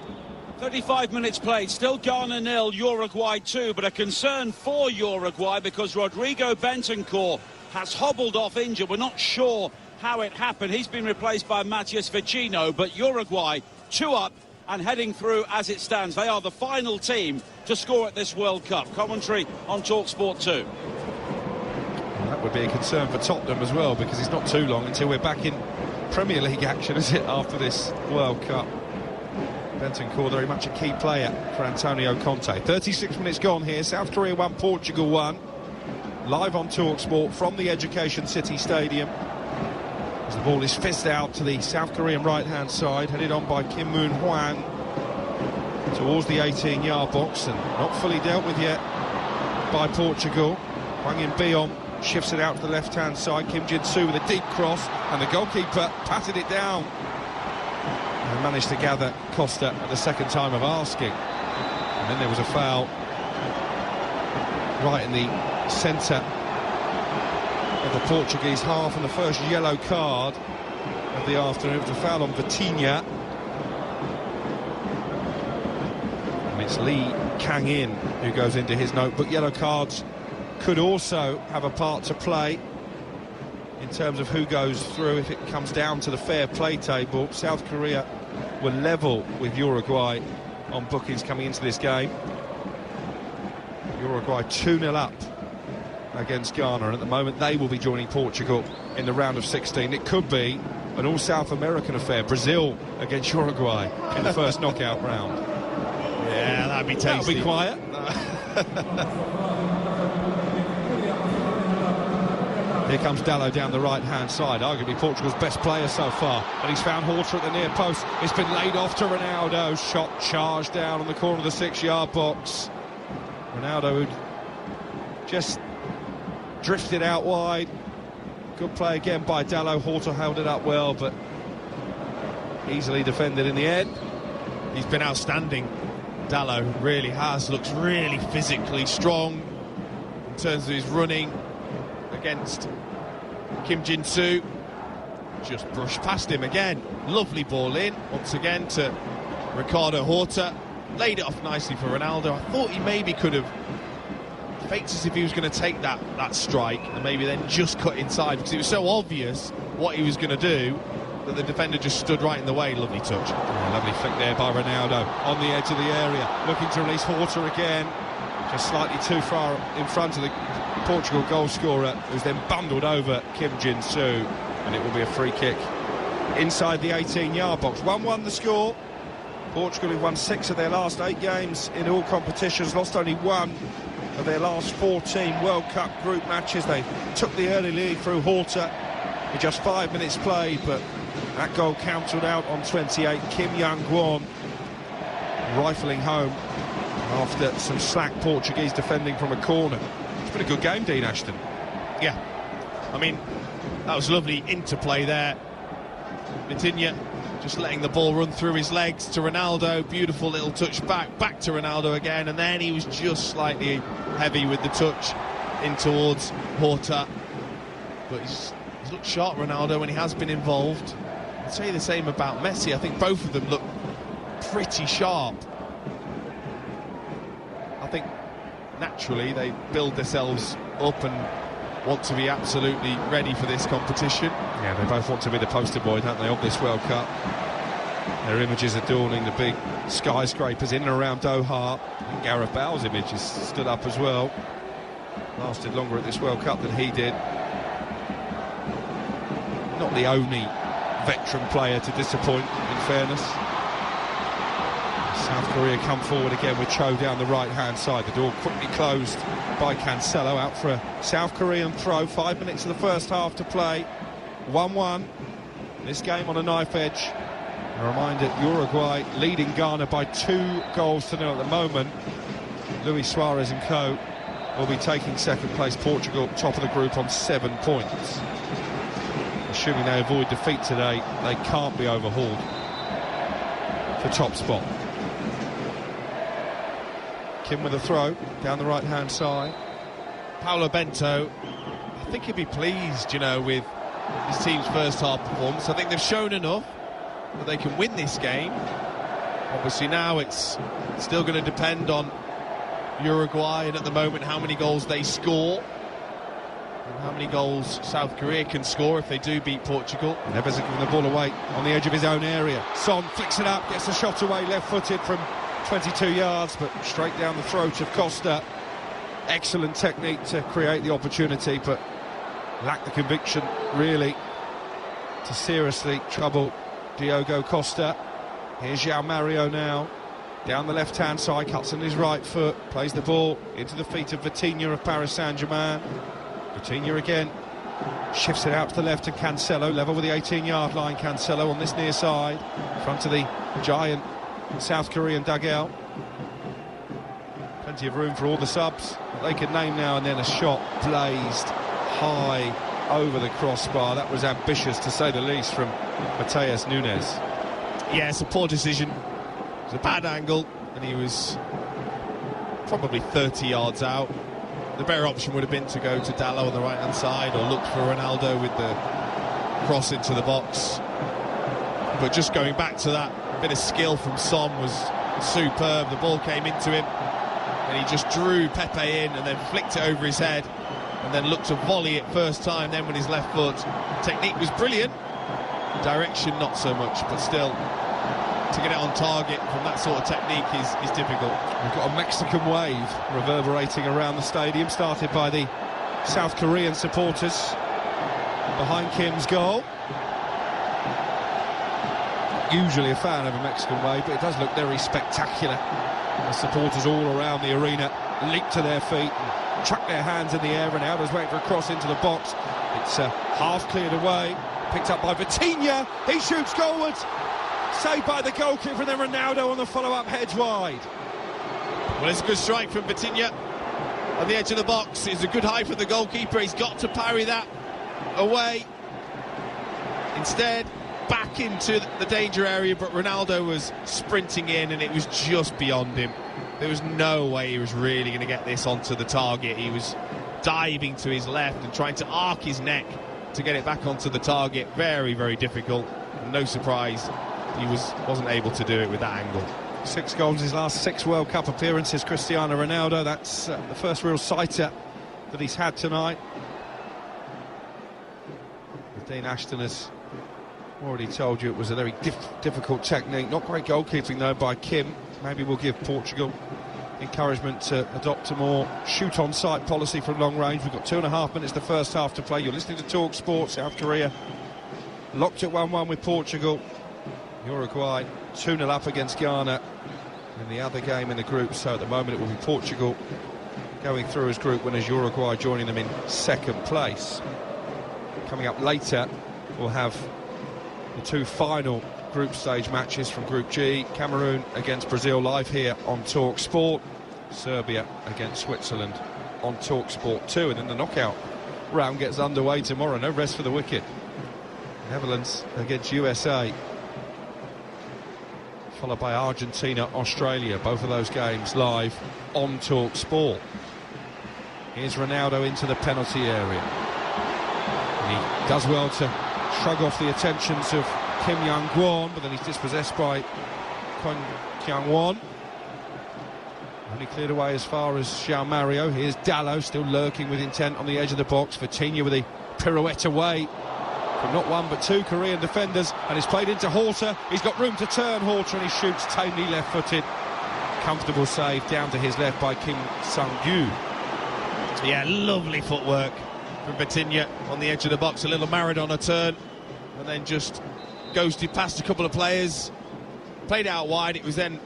35 minutes played, still Ghana 0, Uruguay 2, but a concern for Uruguay because Rodrigo Bentancur has hobbled off injured. We're not sure how it happened. He's been replaced by Matias Vecino, but Uruguay 2 up and heading through as it stands. They are the final team to score at this World Cup. Commentary on TalkSport 2. Well, that would be a concern for Tottenham as well, because it's not too long until we're back in Premier League action, is it, after this World Cup? Bentancur very much a key player for Antonio Conte. 36 minutes gone here. South Korea 1, Portugal 1. Live on TalkSport from the Education City Stadium, as the ball is fizzed out to the South Korean right-hand side, headed on by Kim Moon-hwan towards the 18-yard box, and not fully dealt with yet by Portugal. Hwang In-beom shifts it out to the left-hand side. Kim Jin-soo with a deep cross, and the goalkeeper patted it down and managed to gather Costa at the second time of asking. And then there was a foul right in the centre of the Portuguese half, and the first yellow card of the afternoon. It was a foul on Vitinha, and it's Lee Kang-in who goes into his notebook. Yellow cards could also have a part to play in terms of who goes through if it comes down to the fair play table. South Korea were level with Uruguay on bookings coming into this game. Uruguay 2-0 up against Ghana, and at the moment they will be joining Portugal in the round of 16. It could be an all-South American affair, Brazil against Uruguay in the first knockout round. Yeah, that'd be tasty. That'll be quiet. Here comes Dalot down the right-hand side, arguably Portugal's best player so far, and he's found Horta at the near post. It's been laid off to Ronaldo. Shot charged down on the corner of the 6-yard box. Ronaldo who'd just drifted out wide. Good play again by Dalot. Horta held it up well, but easily defended in the end. He's been outstanding. Dalot really has. Looks really physically strong in terms of his running against Kim Jin-soo. Just brushed past him again. Lovely ball in once again to Ricardo Horta. Laid it off nicely for Ronaldo. I thought he maybe could have faked as if he was going to take that strike and maybe then just cut inside, because it was so obvious what he was going to do that the defender just stood right in the way. Lovely touch. Yeah, lovely flick there by Ronaldo on the edge of the area, looking to release Horta again. just slightly too far in front of the Portugal goal scorer, who's then bundled over Kim Jin-soo, and it will be a free kick inside the 18-yard box. 1-1 the score. Portugal have won 6 of their last 8 games in all competitions, lost only 1 of their last 14 World Cup group matches. They took the early lead through Horta with just 5 minutes played, but that goal cancelled out on 28. Kim Young-gwon rifling home after some slack Portuguese defending from a corner. It's been a good game, Dean Ashton. Yeah, I mean, that was lovely interplay there. Vitinha just letting the ball run through his legs to Ronaldo. Beautiful little touch back to Ronaldo again, and then he was just slightly heavy with the touch in towards Horta. But he's looked sharp, Ronaldo, when he has been involved. I'd say the same about Messi. I think both of them look pretty sharp. I think naturally they build themselves up and want to be absolutely ready for this competition. Yeah, they both want to be the poster boy, don't they, of this World Cup. Their images adorning the big skyscrapers in and around Doha. And Gareth Bale's image is stood up as well. Lasted longer at this World Cup than he did. Not the only veteran player to disappoint, in fairness. South Korea come forward again with Cho down the right-hand side. The door quickly closed by Cancelo, out for a South Korean throw. 5 minutes of the first half to play. 1-1. This game on a knife edge. A reminder, Uruguay leading Ghana by 2-0 at the moment. Luis Suarez and co will be taking second place. Portugal top of the group on 7 points. Assuming they avoid defeat today, they can't be overhauled for top spot. Kim with a throw down the right-hand side. Paulo Bento, I think he'd be pleased, you know, with his team's first half performance. I think they've shown enough that they can win this game. Obviously now it's still going to depend on Uruguay, and at the moment how many goals they score and how many goals South Korea can score if they do beat Portugal. Neves giving the ball away on the edge of his own area. Son flicks it up, gets the shot away left-footed from 22 yards, but straight down the throat of Costa. Excellent technique to create the opportunity, but lacked the conviction really to seriously trouble Diogo Costa. Here's João Mario now, down the left-hand side, cuts on his right foot, plays the ball into the feet of Vitinha of Paris Saint-Germain. Vitinha again, shifts it out to the left to Cancelo, level with the 18-yard line. Cancelo on this near side, in front of the giant South Korean dugout. Plenty of room for all the subs they could name now and then. A shot blazed high over the crossbar. That was ambitious, to say the least, from Matheus Nunes. Yeah, it's a poor decision. It was a bad angle, and he was probably 30 yards out. The better option would have been to go to Dalot on the right-hand side, or look for Ronaldo with the cross into the box. But just going back to that, bit of skill from Son was superb. The ball came into him, and he just drew Pepe in and then flicked it over his head, and then looked to volley it first time, then with his left foot. Technique was brilliant, direction not so much, but still, to get it on target from that sort of technique is difficult. We've got a Mexican wave reverberating around the stadium, started by the South Korean supporters behind Kim's goal. Usually a fan of a Mexican wave, but it does look very spectacular. The supporters all around the arena leap to their feet and chuck their hands in the air. Ronaldo's waiting for a cross into the box. It's half cleared away, picked up by Vitinha. He shoots goalwards, saved by the goalkeeper, and then Ronaldo on the follow-up heads wide. Well, it's a good strike from Vitinha on the edge of the box. It's a good high for the goalkeeper. He's got to parry that away. Instead, back into the danger area, but Ronaldo was sprinting in, and it was just beyond him. There was no way he was really going to get this onto the target. He was diving to his left and trying to arc his neck to get it back onto the target. Very, very difficult. No surprise he wasn't able to do it with that angle. 6 goals in his last 6 World Cup appearances, Cristiano Ronaldo. That's the first real sighter that he's had tonight. Dean Ashton has already told you it was a very difficult technique. Not great goalkeeping though by Kim. Maybe we'll give Portugal encouragement to adopt a more shoot-on-sight policy from long range. We've got 2.5 minutes the first half to play. You're listening to Talk Sport. South Korea locked at 1-1 with Portugal. Uruguay 2-0 up against Ghana in the other game in the group. So at the moment it will be Portugal going through as group winners, Uruguay joining them in second place. Coming up later, we'll have the two final group stage matches from Group G. Cameroon against Brazil live here on Talk Sport. Serbia against Switzerland on Talk Sport 2. And then the knockout round gets underway tomorrow. No rest for the wicked. Netherlands against USA, followed by Argentina, Australia. Both of those games live on Talk Sport. Here's Ronaldo into the penalty area. And he does well to shrug off the attentions of Kim Young-gwon, but then he's dispossessed by Kwon Kyung-won. Only cleared away as far as João Mario. Here's Dalot still lurking with intent on the edge of the box. Vitinha with a pirouette away from not one but two Korean defenders, and it's played into Horta. He's got room to turn, Horta, and he shoots tamely left-footed. Comfortable save down to his left by Kim Sang-gyu. Yeah, lovely footwork from Vitinha on the edge of the box. A little Maradona turn, and then just ghosted past a couple of players, played out wide. It was then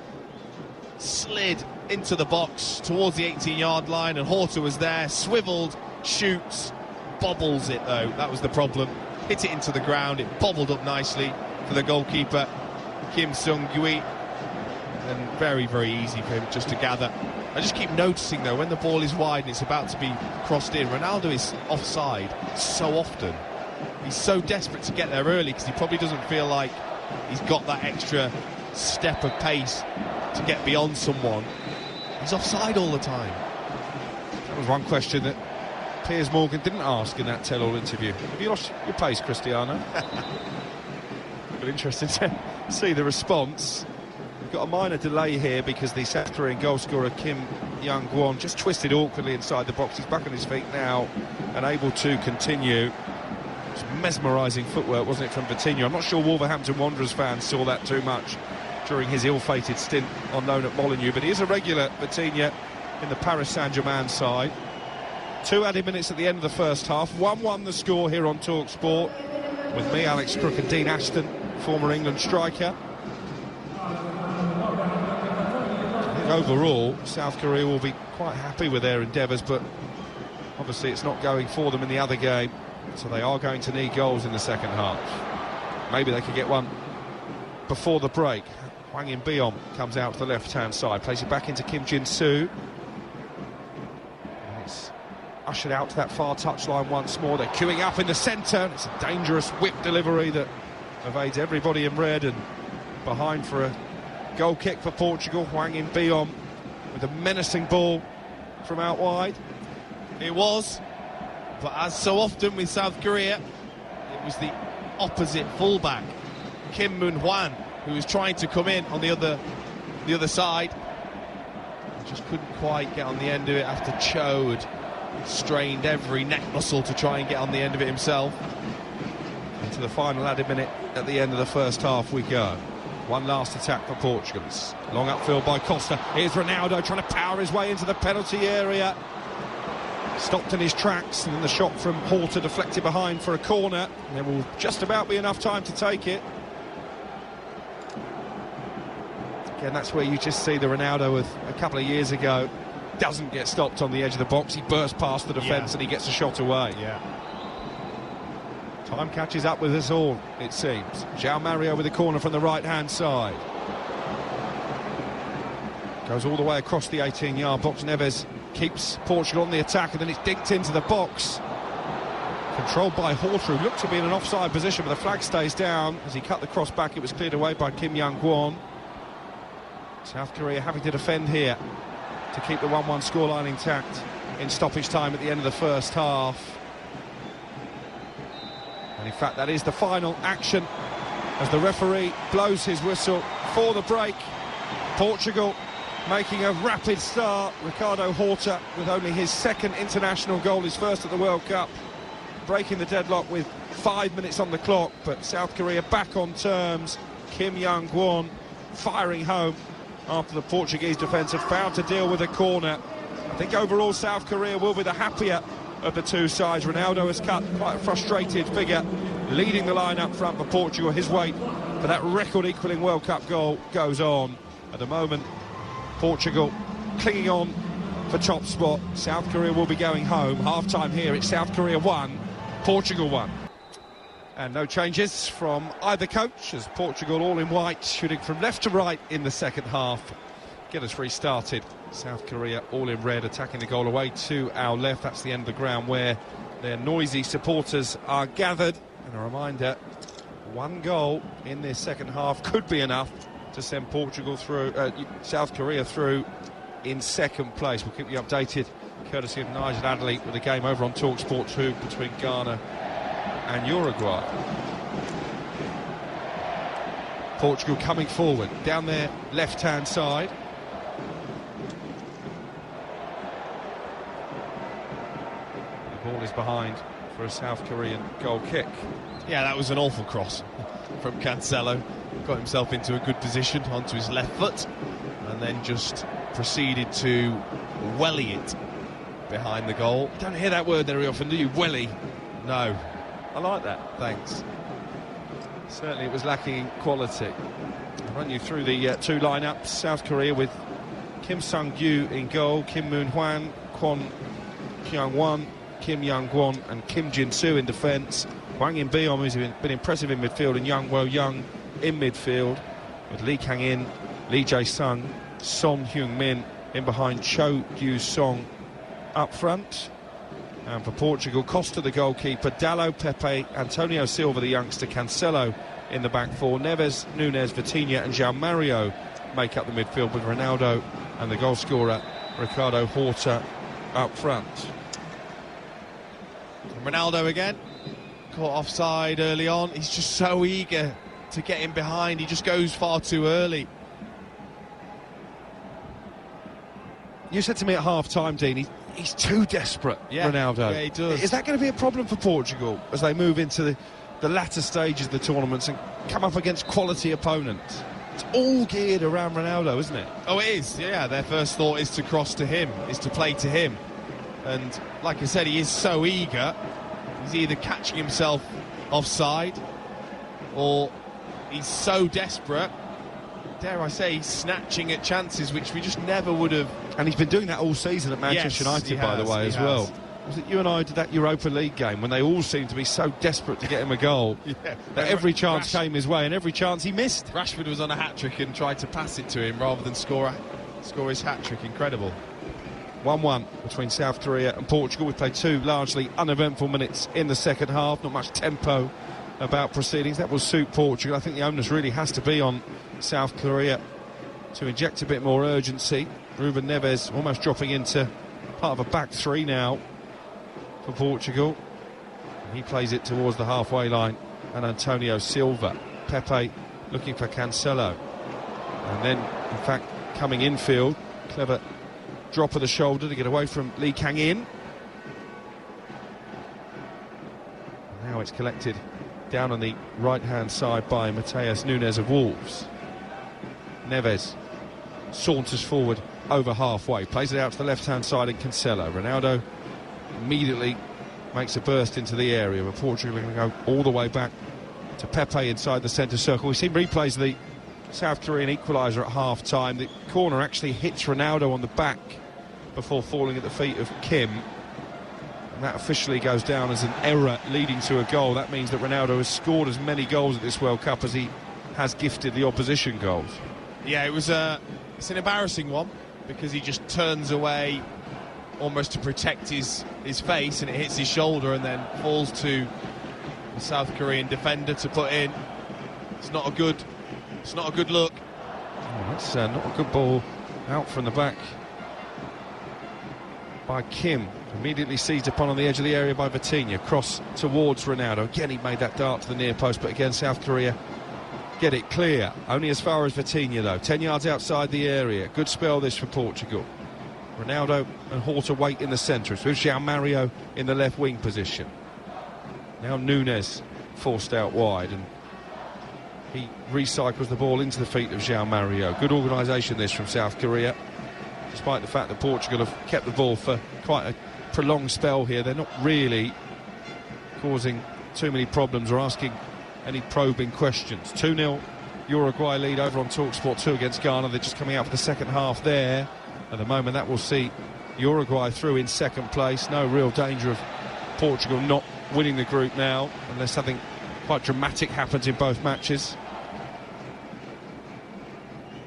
slid into the box towards the 18-yard line, and Horta was there, swiveled, shoots, bobbles it though. That was the problem. Hit it into the ground, it bobbled up nicely for the goalkeeper Kim Sung-gui, and very, very easy for him just to gather. I just keep noticing though, when the ball is wide and it's about to be crossed in, Ronaldo is offside so often. He's so desperate to get there early because he probably doesn't feel like he's got that extra step of pace to get beyond someone. He's offside all the time. That was one question that Piers Morgan didn't ask in that tell-all interview. Have you lost your pace, Cristiano? But interesting to see the response. We've got a minor delay here because the South Korean goalscorer Kim Young-gwon just twisted awkwardly inside the box. He's back on his feet now and able to continue. It's mesmerising footwork, wasn't it, from Vitinha? I'm not sure Wolverhampton Wanderers fans saw that too much during his ill-fated stint on loan at Molineux, but he is a regular, Vitinha, in the Paris Saint-Germain side. 2 added minutes at the end of the first half. 1-1 the score here on Talk Sport, with me, Alex Crook, and Dean Ashton, former England striker. I think overall, South Korea will be quite happy with their endeavours, but obviously it's not going for them in the other game, so they are going to need goals in the second half. Maybe they could get one before the break. Hwang In-beom comes out to the left-hand side, plays it back into Kim Jin-soo. It's ushered out to that far touchline once more. They're queuing up in the centre. It's a dangerous whip delivery that evades everybody in red, and behind for a goal kick for Portugal. Hwang In-beom with a menacing ball from out wide. It was, but as so often with South Korea, it was the opposite fullback, Kim Moon-hwan, who was trying to come in on the other side. Just couldn't quite get on the end of it after Cho had strained every neck muscle to try and get on the end of it himself. Into the final added minute at the end of the first half we go. One last attack for Portugal. It's long upfield by Costa. Here's Ronaldo trying to power his way into the penalty area. Stopped in his tracks, and then the shot from Horta deflected behind for a corner. And there will just about be enough time to take it. Again, that's where you just see the Ronaldo of a couple of years ago. Doesn't get stopped on the edge of the box. He bursts past the defence and he gets a shot away. Time catches up with us all, it seems. João Mario with a corner from the right-hand side. Goes all the way across the 18-yard box. Neves keeps Portugal on the attack, and then it's dinked into the box. Controlled by Horta, who looked to be in an offside position, but the flag stays down. As he cut the cross back, it was cleared away by Kim Young-gwon. South Korea having to defend here to keep the 1-1 scoreline intact in stoppage time at the end of the first half. And in fact, that is the final action as the referee blows his whistle for the break. Portugal making a rapid start. Ricardo Horta with only his second international goal, his first at the World Cup, breaking the deadlock with 5 minutes on the clock. But South Korea back on terms. Kim Young-gwon firing home after the Portuguese defence had failed to deal with a corner. I think overall South Korea will be the happier of the two sides. Ronaldo has cut quite a frustrated figure, leading the line up front for Portugal. His wait for that record-equalling World Cup goal goes on. At the moment, Portugal clinging on for top spot. South Korea will be going home. Half-time here, it's South Korea 1, Portugal 1. And no changes from either coach, as Portugal all in white, shooting from left to right in the second half. Get us restarted. South Korea all in red, attacking the goal away to our left. That's the end of the ground where their noisy supporters are gathered. And a reminder, one goal in this second half could be enough to send Portugal through, South Korea through in second place. We'll keep you updated, courtesy of Nigel Adderley, with the game over on TalkSport 2 between Ghana and Uruguay. Portugal coming forward down their left-hand side. The ball is behind for a South Korean goal kick. Yeah, that was an awful cross from Cancelo. Got himself into a good position onto his left foot and then just proceeded to welly it behind the goal. You don't hear that word very often, do you? Welly. No. I like that. Thanks. Certainly it was lacking in quality. I'll run you through the two lineups. South Korea with Kim Sung-gyu in goal, Kim Moon-hwan, Kwon Kyung-won, Kim Young-gwon and Kim Jin-soo in defence. Hwang In-beom, who's been impressive in midfield, and Young Wo-young in midfield, with Lee Kang-in, Lee Jae-sung, Son Heung-min in behind, Cho Gyu-song up front. And for Portugal, Costa the goalkeeper, Dalot, Pepe, Antonio Silva the youngster, Cancelo in the back four, Neves, Nunes, Vitinha and João Mario make up the midfield, with Ronaldo and the goal scorer Ricardo Horta up front. Ronaldo again, caught offside early on. He's just so eager to get in behind, he just goes far too early. You said to me at half-time, Dean, he's too desperate, Ronaldo. Yeah, he does. Is that going to be a problem for Portugal as they move into the latter stages of the tournaments and come up against quality opponents? It's all geared around Ronaldo, isn't it? Oh, it is, yeah. Their first thought is to cross to him, is to play to him. And like I said, he is so eager. He's either catching himself offside or he's so desperate, dare I say, he's snatching at chances which we just never would have. And he's been doing that all season at Manchester United, by the way, as well. Was it you and I did that Europa League game when they all seemed to be so desperate to get him a goal that every chance came his way and every chance he missed? Rashford was on a hat-trick and tried to pass it to him rather than score his hat-trick. Incredible. 1-1 between South Korea and Portugal. We played two largely uneventful minutes in the second half. Not much tempo about proceedings. That will suit Portugal. I think the onus really has to be on South Korea to inject a bit more urgency. Ruben Neves almost dropping into part of a back three now for Portugal. He plays it towards the halfway line, and Antonio Silva. Pepe looking for Cancelo. And then, in fact, coming infield, clever drop of the shoulder to get away from Lee Kang-in. Now it's collected down on the right-hand side by Matheus Nunes of Wolves. Neves saunters forward over halfway, plays it out to the left-hand side in Cancelo. Ronaldo immediately makes a burst into the area, but Portugal are going to go all the way back to Pepe inside the centre circle. We've seen replays of the South Korean equaliser at half-time. The corner actually hits Ronaldo on the back before falling at the feet of Kim. And that officially goes down as an error leading to a goal. That means that Ronaldo has scored as many goals at this World Cup as he has gifted the opposition goals. Yeah, it's an embarrassing one, because he just turns away almost to protect his face, and it hits his shoulder and then falls to the South Korean defender to put in. It's not a good look. Oh, that's not a good ball out from the back by Kim. Immediately seized upon on the edge of the area by Vitinha. Cross towards Ronaldo. Again, he made that dart to the near post, but again, South Korea get it clear. Only as far as Vitinha, though. 10 yards outside the area. Good spell this for Portugal. Ronaldo and Horta wait in the centre. It's with João Mario in the left wing position. Now Nunes forced out wide, and He recycles the ball into the feet of João Mario. Good organisation this from South Korea. Despite the fact that Portugal have kept the ball for quite a prolonged spell here, they're not really causing too many problems or asking any probing questions. 2-0 Uruguay lead over on TalkSport 2 against Ghana. They're just coming out for the second half there. At the moment, that will see Uruguay through in second place. No real danger of Portugal not winning the group now, unless something quite dramatic happens in both matches.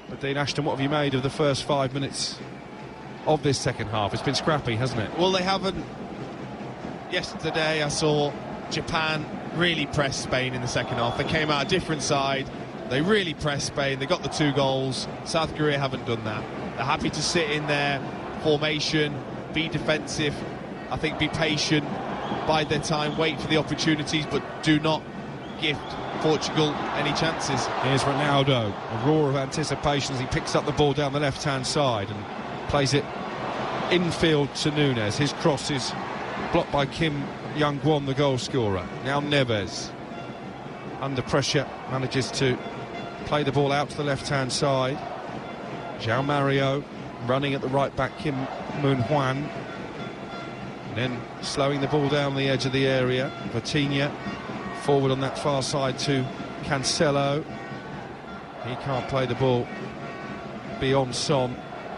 But Dean Ashton, what have you made of the first 5 minutes of this second half? It's been scrappy, hasn't it? Well, they haven't. Yesterday I saw Japan really press Spain in the second half. They came out a different side. They really pressed Spain. They got the 2 goals. South Korea haven't done that. They're happy to sit in their formation, be defensive, I think be patient, bide their time, wait for the opportunities, but do not give Portugal any chances. Here's Ronaldo, a roar of anticipation as he picks up the ball down the left-hand side and plays it infield to Nunes. His cross is blocked by Kim Young-gwon, the goal scorer. Now Neves, under pressure, manages to play the ball out to the left-hand side. João Mario running at the right-back, Kim Moon-hwan. And then slowing the ball down the edge of the area. Vitinha forward on that far side to Cancelo. He can't play the ball beyond Son.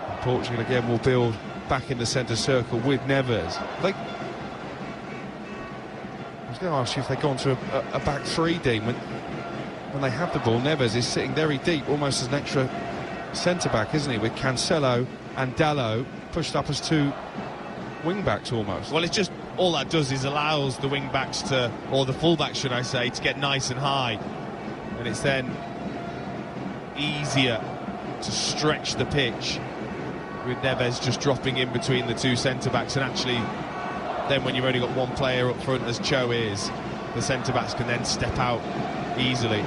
And Portugal again will build back in the centre circle with Neves. I was going to ask you if they've gone to a back three, Dean. When they have the ball, Neves is sitting very deep, almost as an extra centre-back, isn't he? With Cancelo and Dalot pushed up as 2 wing-backs almost. Well, it's just, all that does is allows the wing-backs to, or the full-backs should I say, to get nice and high. And it's then easier to stretch the pitch with Neves just dropping in between the 2 centre-backs, and actually then when you've only got 1 player up front, as Cho is, the centre-backs can then step out easily.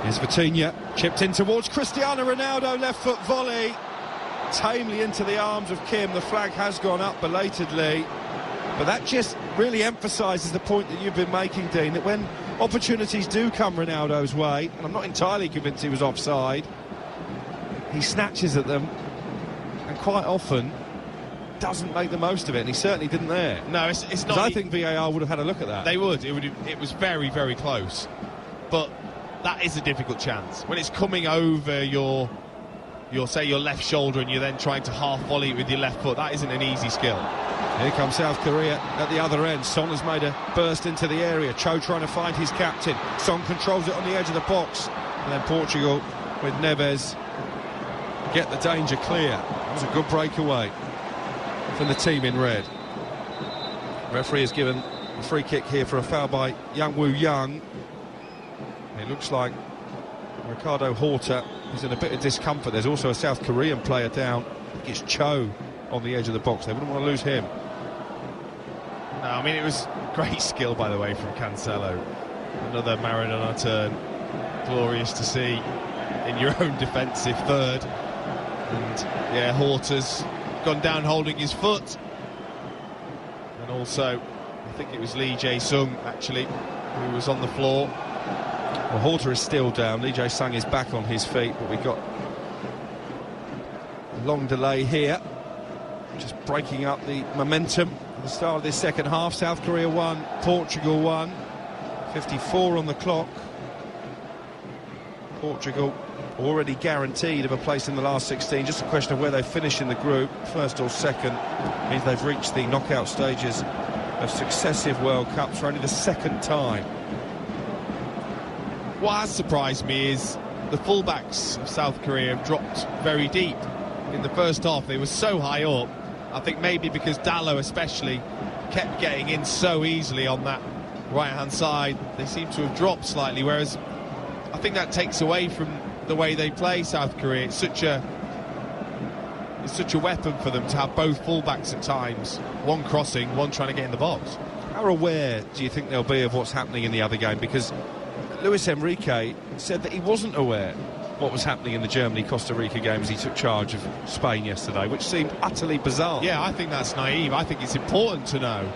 Here's Vitinha, chipped in towards Cristiano Ronaldo, left foot volley, tamely into the arms of Kim. The flag has gone up belatedly, but that just really emphasises the point that you've been making, Dean, that when opportunities do come Ronaldo's way, and I'm not entirely convinced he was offside, he snatches at them and quite often doesn't make the most of it, and he certainly didn't there. No, it's not. I think VAR would have had a look at that. They would. It was very, very close, but that is a difficult chance when it's coming over your say your left shoulder and you're then trying to half volley it with your left foot. That isn't an easy skill. Here comes South Korea at the other end. Son has made a burst into the area. Cho trying to find his captain. Son controls it on the edge of the box, and then Portugal with Neves get the danger clear. That was a good breakaway from the team in red. Referee has given a free kick here for a foul by Young Woo Young. It looks like Ricardo Horta is in a bit of discomfort. There's also a South Korean player down. I think it's Cho on the edge of the box. They wouldn't want to lose him. No, I mean, it was great skill, by the way, from Cancelo. Another Maradona turn. Glorious to see in your own defensive third. And yeah, Horta's gone down holding his foot. And also, I think it was Lee Jae-sung, actually, who was on the floor. Well, Horta is still down. Lee Jae-sung is back on his feet, but we've got a long delay here. Just breaking up the momentum at the start of this second half. South Korea 1, Portugal 1. 54 on the clock. Portugal already guaranteed of a place in the last 16. Just a question of where they finish in the group, first or second, means they've reached the knockout stages of successive World Cups for only the second time. What has surprised me is the fullbacks of South Korea have dropped very deep. In the first half they were so high up. I think maybe because Dalot especially kept getting in so easily on that right hand side, they seem to have dropped slightly, whereas I think that takes away from the way they play South Korea. It's such a weapon for them to have both fullbacks at times, one crossing, one trying to get in the box. How aware do you think they'll be of what's happening in the other game? Because Luis Enrique said that he wasn't aware what was happening in the Germany-Costa Rica game as he took charge of Spain yesterday, which seemed utterly bizarre. Yeah, I think that's naive. I think it's important to know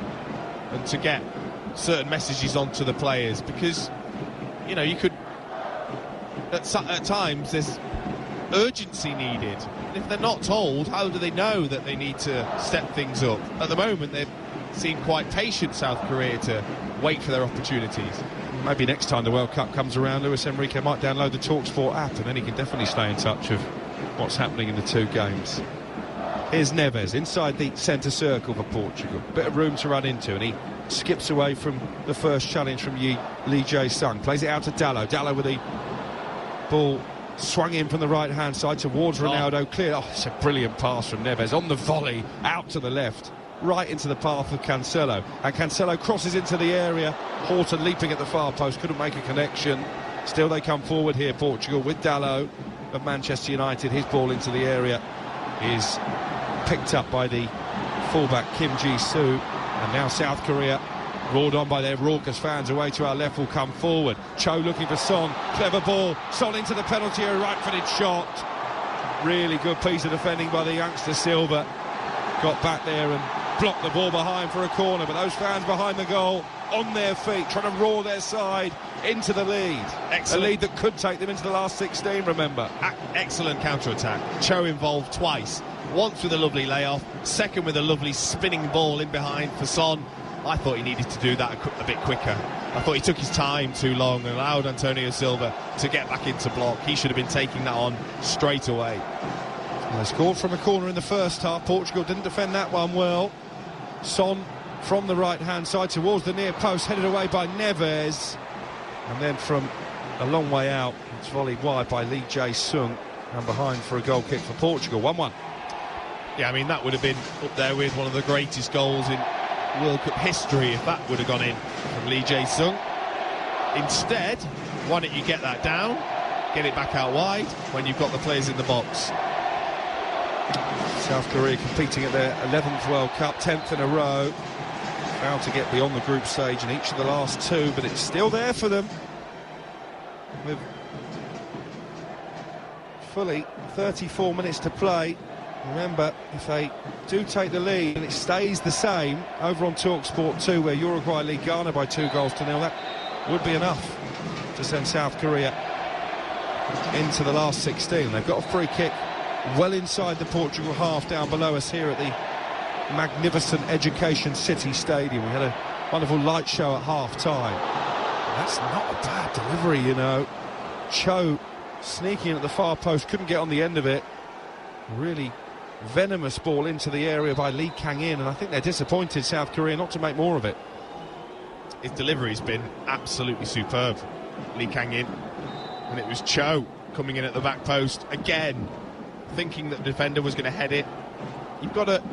and to get certain messages onto the players, because, you know, you could at times there's urgency needed. And if they're not told, how do they know that they need to step things up? At the moment, they've seemed quite patient, South Korea, to wait for their opportunities. Maybe next time the World Cup comes around, Luis Enrique might download the TalkSport app, and then he can definitely stay in touch of what's happening in the two games. Here's Neves inside the centre circle for Portugal. Bit of room to run into, and he skips away from the first challenge from Lee Jae-sung. Plays it out to Dalot. Dalot with the ball swung in from the right-hand side towards Ronaldo. Clear. Oh, it's a brilliant pass from Neves on the volley, out to the left, right into the path of Cancelo. And Cancelo crosses into the area. Horton leaping at the far post, couldn't make a connection. Still they come forward here, Portugal, with Dalot of Manchester United. His ball into the area is picked up by the fullback Kim Ji-soo, and now South Korea, roared on by their raucous fans, away to our left, will come forward. Cho looking for Son, clever ball, Son into the penalty area, right-footed shot. Really good piece of defending by the youngster Silva. Got back there and blocked the ball behind for a corner, but those fans behind the goal on their feet, trying to roar their side into the lead. Excellent. A lead that could take them into the last 16, remember. Excellent counter-attack. Cho involved twice. Once with a lovely layoff, second with a lovely spinning ball in behind for Son. I thought he needed to do that a bit quicker. I thought he took his time too long and allowed Antonio Silva to get back into block. He should have been taking that on straight away. They scored from a corner in the first half. Portugal didn't defend that one well. Son from the right-hand side towards the near post, headed away by Neves. And then from a long way out, it's volleyed wide by Lee Jae-sung, and behind for a goal kick for Portugal. 1-1. Yeah, I mean, that would have been up there with one of the greatest goals in World Cup history if that would have gone in from Lee Jae-sung. Instead, why don't you get that down, get it back out wide when you've got the players in the box. South Korea competing at their 11th World Cup, 10th in a row. Failed to get beyond the group stage in each of the last two, but it's still there for them. With fully 34 minutes to play. Remember, if they do take the lead and it stays the same over on TalkSport 2, where Uruguay lead Ghana by 2-0, that would be enough to send South Korea into the last 16. They've got a free kick well inside the Portugal half down below us here at the magnificent Education City Stadium. We had a wonderful light show at half-time. That's not a bad delivery, you know. Cho sneaking in at the far post, couldn't get on the end of it. Really venomous ball into the area by Lee Kang-in, and I think they're disappointed, South Korea, not to make more of it. His delivery's been absolutely superb, Lee Kang-in, and it was Cho coming in at the back post again, thinking that the defender was going to head it. You've got to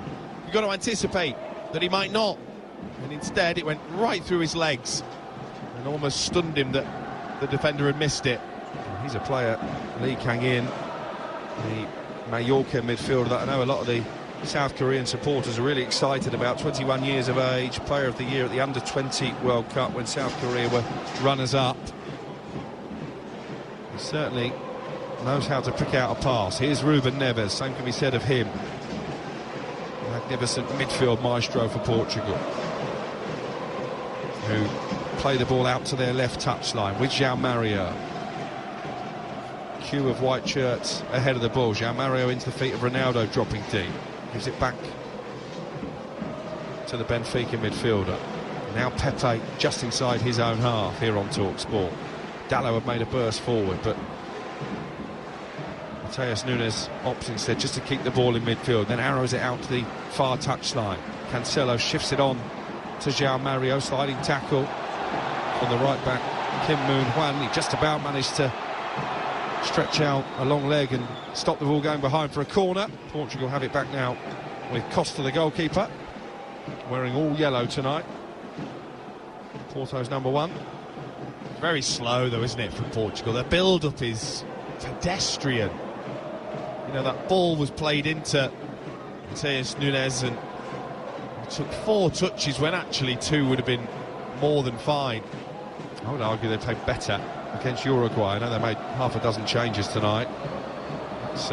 anticipate that he might not, and instead it went right through his legs and almost stunned him that the defender had missed it. He's a player, Lee Kang-in, the Mallorca midfielder that I know a lot of the South Korean supporters are really excited about. 21 years of age, player of the year at the Under-20 World Cup when South Korea were runners-up. He certainly knows how to pick out a pass. Here's Ruben Neves, same can be said of him. Magnificent midfield maestro for Portugal, who play the ball out to their left touchline with João Mario. Queue of white shirts ahead of the ball. João Mario into the feet of Ronaldo, dropping deep. Gives it back to the Benfica midfielder. Now Pepe just inside his own half here on TalkSport. Dalot have made a burst forward, but Matheus Nunes opts instead just to keep the ball in midfield, then arrows it out to the far touchline. Cancelo shifts it on to João Mario, sliding tackle on the right back Kim Moon-hwan. He just about managed to stretch out a long leg and stop the ball going behind for a corner. Portugal have it back now with Costa, the goalkeeper, wearing all yellow tonight. Porto's number one. Very slow though, isn't it, from Portugal? Their build-up is pedestrian. You know, that ball was played into Matheus Nunes and it took 4 touches when actually 2 would have been more than fine. I would argue they played better against Uruguay. I know they made half a dozen changes tonight. It's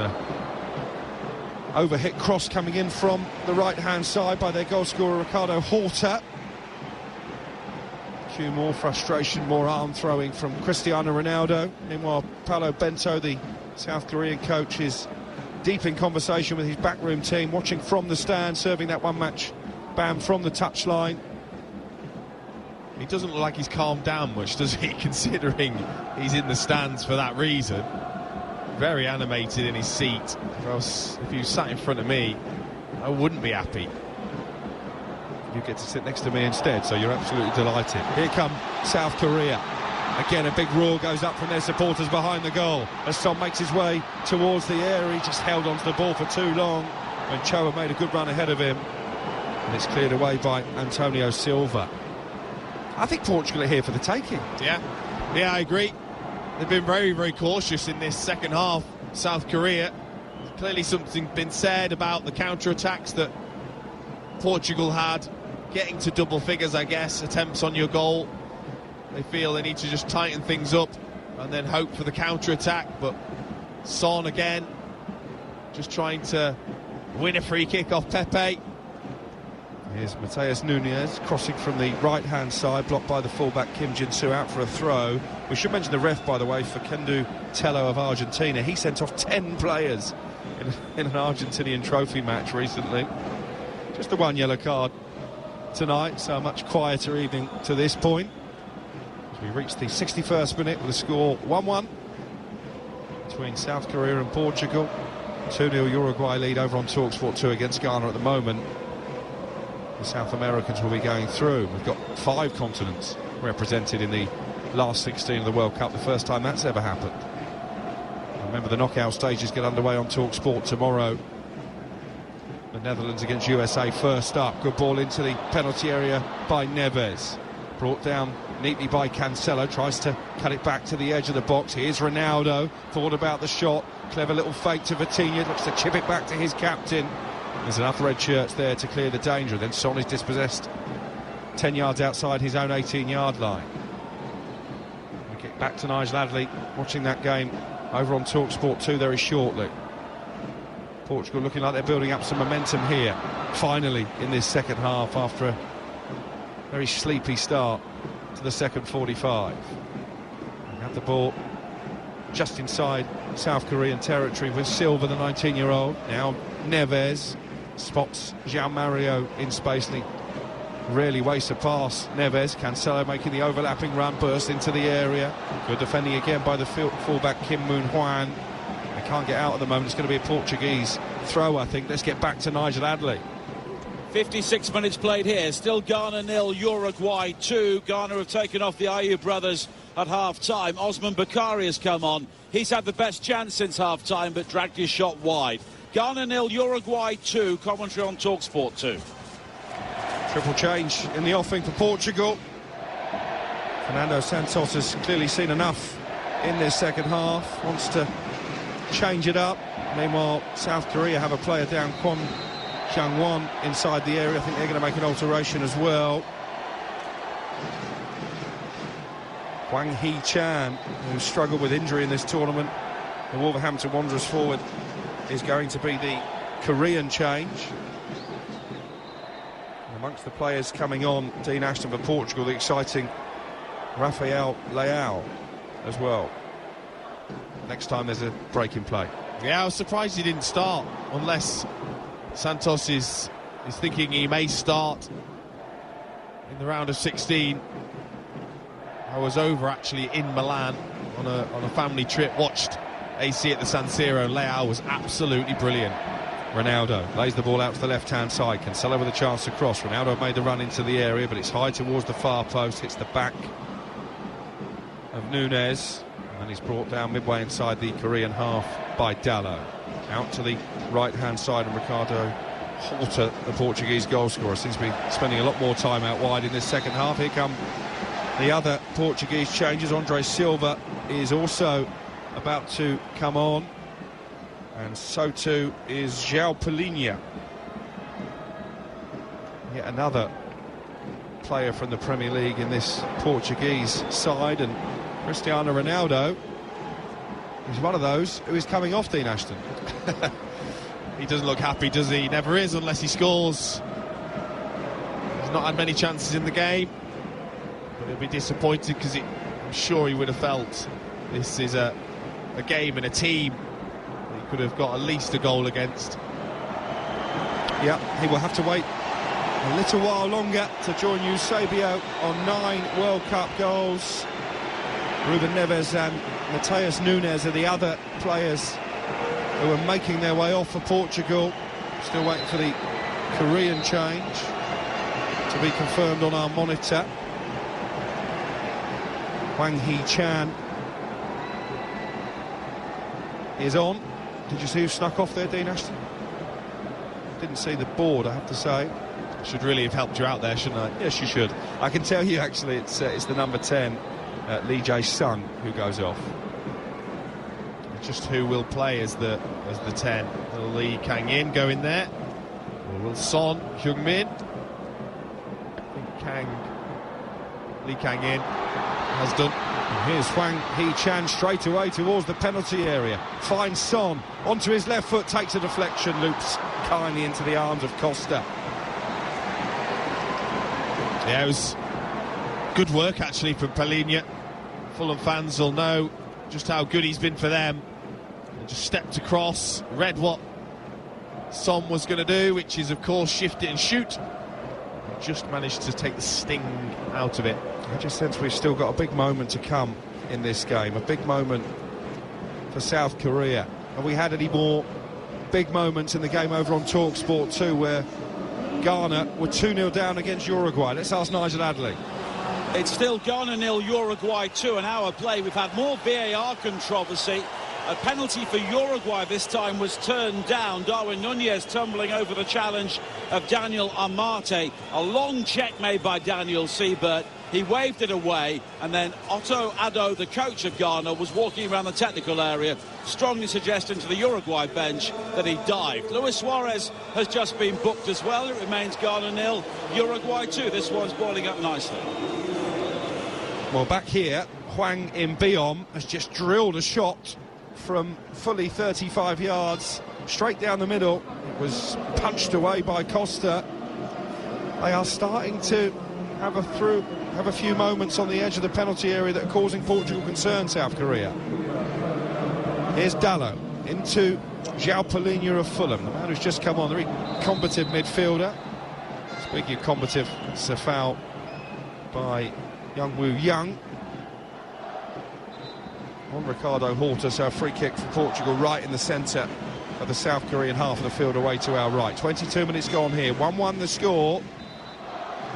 overhit cross coming in from the right-hand side by their goal scorer Ricardo Horta. few more frustration, more arm throwing from Cristiano Ronaldo. Meanwhile, Paulo Bento, the South Korean coach, is deep in conversation with his backroom team, watching from the stand, serving that one-match ban from the touchline. He doesn't look like he's calmed down much, does he, considering he's in the stands for that reason. Very animated in his seat. If you sat in front of me, I wouldn't be happy. You get to sit next to me instead, so you're absolutely delighted. Here come South Korea. Again, a big roar goes up from their supporters behind the goal as Son makes his way towards the area. He just held onto the ball for too long when Choa made a good run ahead of him. And it's cleared away by Antonio Silva. I think Portugal are here for the taking. Yeah, I agree. They've been very, very cautious in this second half. South Korea, clearly something been said about the counter-attacks that Portugal had, getting to double figures, I guess, attempts on your goal. They feel they need to just tighten things up and then hope for the counter-attack. But Son again, just trying to win a free kick off Pepe. Here's Mateus Nunes crossing from the right-hand side, blocked by the fullback Kim Jin-soo, out for a throw. We should mention the ref, by the way, for Kendu Tello of Argentina. He sent off 10 players in an Argentinian trophy match recently. Just the one yellow card tonight, so a much quieter evening to this point. As we reach the 61st minute with the score 1-1 between South Korea and Portugal. 2-0 Uruguay lead over on TalkSport 2 against Ghana at the moment. The South Americans will be going through. We've got 5 continents represented in the last 16 of the World Cup, the first time that's ever happened. Remember, the knockout stages get underway on TalkSport tomorrow. The Netherlands against USA first up. Good ball into the penalty area by Neves. Brought down neatly by Cancelo. Tries to cut it back to the edge of the box. Here's Ronaldo. Thought about the shot. Clever little fake to Vitinha. Looks to chip it back to his captain. There's enough red shirts there to clear the danger. Then Son is dispossessed 10 yards outside his own 18-yard line. We get back to Nigel Adley watching that game over on TalkSport 2 very shortly. Portugal looking like they're building up some momentum here, finally, in this second half after a very sleepy start to the second 45. We have the ball just inside South Korean territory with Silva, the 19-year-old. Now Neves spots João Mario in space, and he really wastes a pass. Neves, Cancelo making the overlapping run, burst into the area. Good defending again by the fullback Kim Moon Hwan. They can't get out at the moment. It's going to be a Portuguese throw, I think. Let's get back to Nigel Adley. 56 minutes played here. Still Ghana 0, Uruguay 2. Ghana have taken off the Ayew brothers at half-time. Osman Bakari has come on. He's had the best chance since half-time, but dragged his shot wide. Ghana 0, Uruguay 2. Commentary on TalkSport 2. Triple change in the offing for Portugal. Fernando Santos has clearly seen enough in this second half. Wants to change it up. Meanwhile, South Korea have a player down, Kwon Chang-won, inside the area. I think they're going to make an alteration as well. Hwang Hee-chan, who struggled with injury in this tournament, the Wolverhampton Wanderers forward, is going to be the Korean change. And amongst the players coming on, Dean Ashton for Portugal, the exciting Rafael Leao as well. Next time there's a break in play. Yeah, I was surprised he didn't start, unless Santos is thinking he may start in the round of 16. I was over actually in Milan on a family trip, watched AC at the San Siro. Leao was absolutely brilliant. Ronaldo lays the ball out to the left-hand side. Cancelo with a chance to cross. Ronaldo made the run into the area, but it's high towards the far post. Hits the back of Nunes, and he's brought down midway inside the Korean half by Dalot. Out to the right-hand side, and Ricardo Horta, the Portuguese goalscorer, seems to be spending a lot more time out wide in this second half. Here come the other Portuguese changes. Andre Silva is also about to come on, and so too is João Palhinha, yet another player from the Premier League in this Portuguese side. And Cristiano Ronaldo is one of those who is coming off, Dean Ashton. He doesn't look happy, does he? He never is unless he scores. He's not had many chances in the game. But he'll be disappointed because I'm sure he would have felt this is a game and a team that he could have got at least a goal against. Yeah, he will have to wait a little while longer to join Eusebio on 9 World Cup goals. Ruben Neves and Mateus Nunes are the other players who are making their way off for Portugal. Still waiting for the Korean change to be confirmed on our monitor. Hwang Hee-chan is on. Did you see who snuck off there, Dean Ashton? Didn't see the board, I have to say. Should really have helped you out there, shouldn't I? Yes, you should. I can tell you, actually, it's the number 10, Lee Jae-sung, who goes off. Just who will play as the 10? Will Lee Kang-in go in there? Or will Son Heung-min? I think Lee Kang-in has done. And here's Hwang Hee-chan straight away towards the penalty area. Finds Son onto his left foot, takes a deflection, loops kindly into the arms of Costa. Yeah, it was good work actually from Palhinha. Fulham fans will know just how good he's been for them. And just stepped across, read what Son was going to do, which is of course shift it and shoot. Just managed to take the sting out of it. I just sense we've still got a big moment to come in this game, a big moment for South Korea. Have we had any more big moments in the game over on TalkSport 2 where Ghana were 2-0 down against Uruguay? Let's ask Nigel Adderley. It's still Ghana 0, Uruguay 2, an hour play. We've had more VAR controversy. A penalty for Uruguay this time was turned down. Darwin Nunez tumbling over the challenge of Daniel Amate. A long check made by Daniel Siebert. He waved it away, and then Otto Addo, the coach of Ghana, was walking around the technical area, strongly suggesting to the Uruguay bench that he dived. Luis Suarez has just been booked as well. It remains Ghana 0, Uruguay 2. This one's boiling up nicely. Well, back here, Hwang In-beom has just drilled a shot from fully 35 yards, straight down the middle. It was punched away by Costa. They are starting to have a few moments on the edge of the penalty area that are causing Portugal concern, South Korea. Here's Dalot into João Palhinha of Fulham, the man who's just come on, the very combative midfielder. Speaking of combative, it's a foul by Young-woo Young on Ricardo Horta, so a free kick for Portugal right in the centre of the South Korean half of the field away to our right. 22 minutes gone here, 1-1 the score.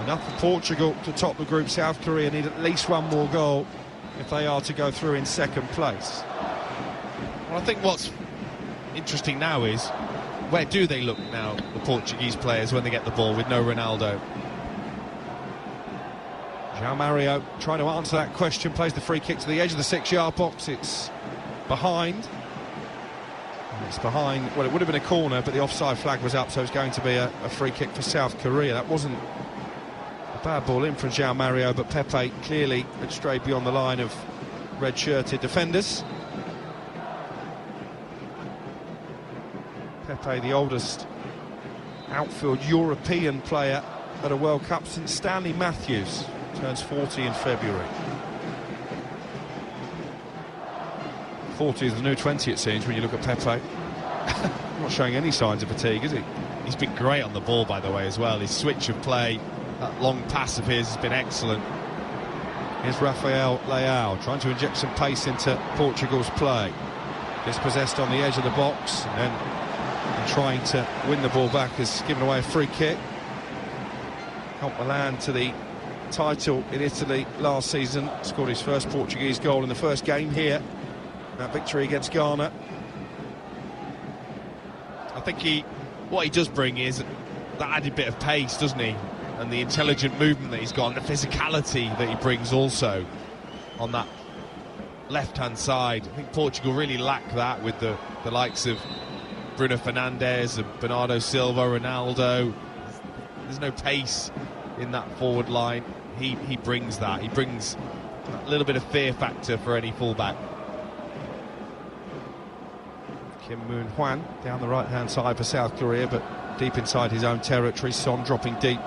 Enough for Portugal to top the group. South Korea need at least one more goal if they are to go through in second place. Well, I think what's interesting now is where do they look now, the Portuguese players, when they get the ball with no Ronaldo? João Mario trying to answer that question, plays the free kick to the edge of the 6-yard box. It's behind. It's behind, well, it would have been a corner, but the offside flag was up, so it's going to be a free kick for South Korea. That wasn't a bad ball in from João Mario, but Pepe clearly had strayed beyond the line of red-shirted defenders. Pepe, the oldest outfield European player at a World Cup since Stanley Matthews, turns 40 in February. 40 is the new 20, it seems, when you look at Pepe. Not showing any signs of fatigue, is he? He's been great on the ball, by the way, as well. His switch of play, that long pass of his has been excellent. Here's Rafael Leao trying to inject some pace into Portugal's play. Dispossessed on the edge of the box, and then trying to win the ball back, has given away a free kick. Helped Milan to the title in Italy last season. Scored his first Portuguese goal in the first game here. That victory against Ghana. I think what he does bring is that added bit of pace, doesn't he? And the intelligent movement that he's got, and the physicality that he brings also on that left-hand side. I think Portugal really lack that with the likes of Bruno Fernandes and Bernardo Silva, Ronaldo. There's no pace in that forward line. He brings that. He brings a little bit of fear factor for any fullback. Kim Moon-hwan down the right-hand side for South Korea, but deep inside his own territory. Son dropping deep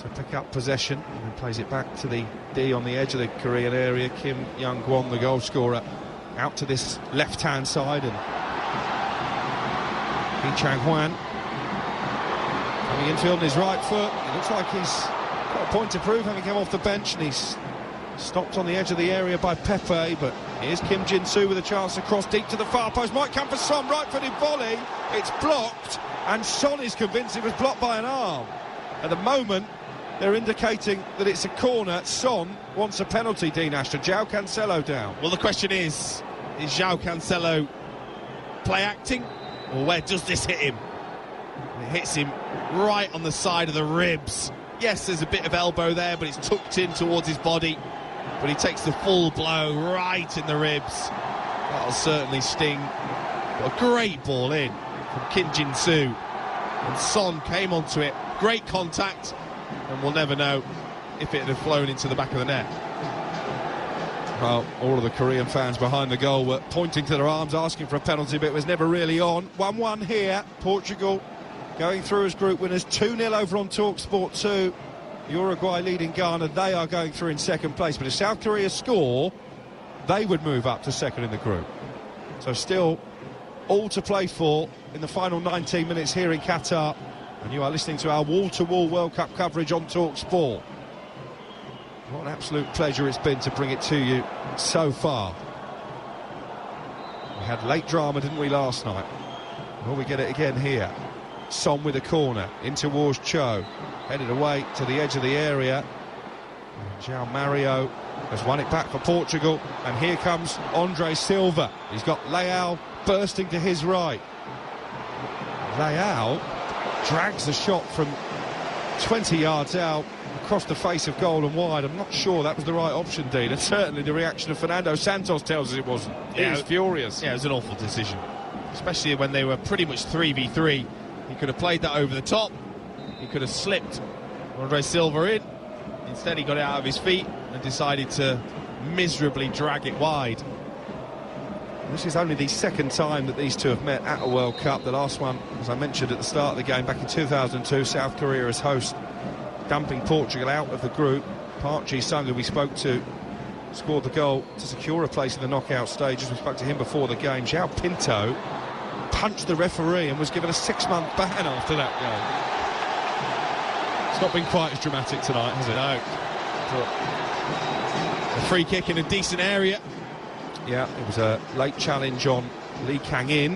to pick up possession and plays it back to the D on the edge of the Korean area. Kim Young-gwon, the goal scorer, out to this left-hand side, and Lee Chang-hwan coming infield on his right foot. It looks like he's got a point to prove, having come off the bench, and he's stopped on the edge of the area by Pepe. But here's Kim Jin-soo with a chance to cross deep to the far post. Might come for Son, right-footed volley. It's blocked, and Son is convinced it was blocked by an arm. At the moment, they're indicating that it's a corner. Son wants a penalty, Dean Ashton. João Cancelo down. Well, the question is João Cancelo play acting, or where does this hit him? It hits him right on the side of the ribs. Yes, there's a bit of elbow there, but it's tucked in towards his body. But he takes the full blow right in the ribs. That'll certainly sting. But a great ball in from Kim Jin-soo. And Son came onto it. Great contact. And we'll never know if it had flown into the back of the net. Well, all of the Korean fans behind the goal were pointing to their arms, asking for a penalty, but it was never really on. 1-1 here. Portugal going through as group winners. 2-0 over on TalkSport 2. Uruguay leading Ghana. They are going through in second place. But if South Korea score, they would move up to second in the group. So still all to play for in the final 19 minutes here in Qatar. And you are listening to our wall-to-wall World Cup coverage on TalkSport. What an absolute pleasure it's been to bring it to you so far. We had late drama, didn't we, last night? Well, we get it again here. Son with a corner in towards Cho, headed away to the edge of the area. And João Mario has won it back for Portugal, and here comes Andre Silva. He's got Leao bursting to his right. Leao drags the shot from 20 yards out across the face of goal and wide. I'm not sure that was the right option, Dean, and certainly the reaction of Fernando Santos tells us it wasn't. He was furious. Yeah, it was an awful decision, especially when they were pretty much 3v3. He could have played that over the top. He could have slipped Andre Silva in. Instead, he got it out of his feet and decided to miserably drag it wide. This is only the second time that these two have met at a World Cup. The last one, as I mentioned at the start of the game, back in 2002, South Korea as host, dumping Portugal out of the group. Park Ji-sung, who we spoke to, scored the goal to secure a place in the knockout stages. We spoke to him before the game. João Pinto punched the referee and was given a 6-month ban after that game. It's not been quite as dramatic tonight, has it? No. A free kick in a decent area. Yeah, it was a late challenge on Lee Kang-in.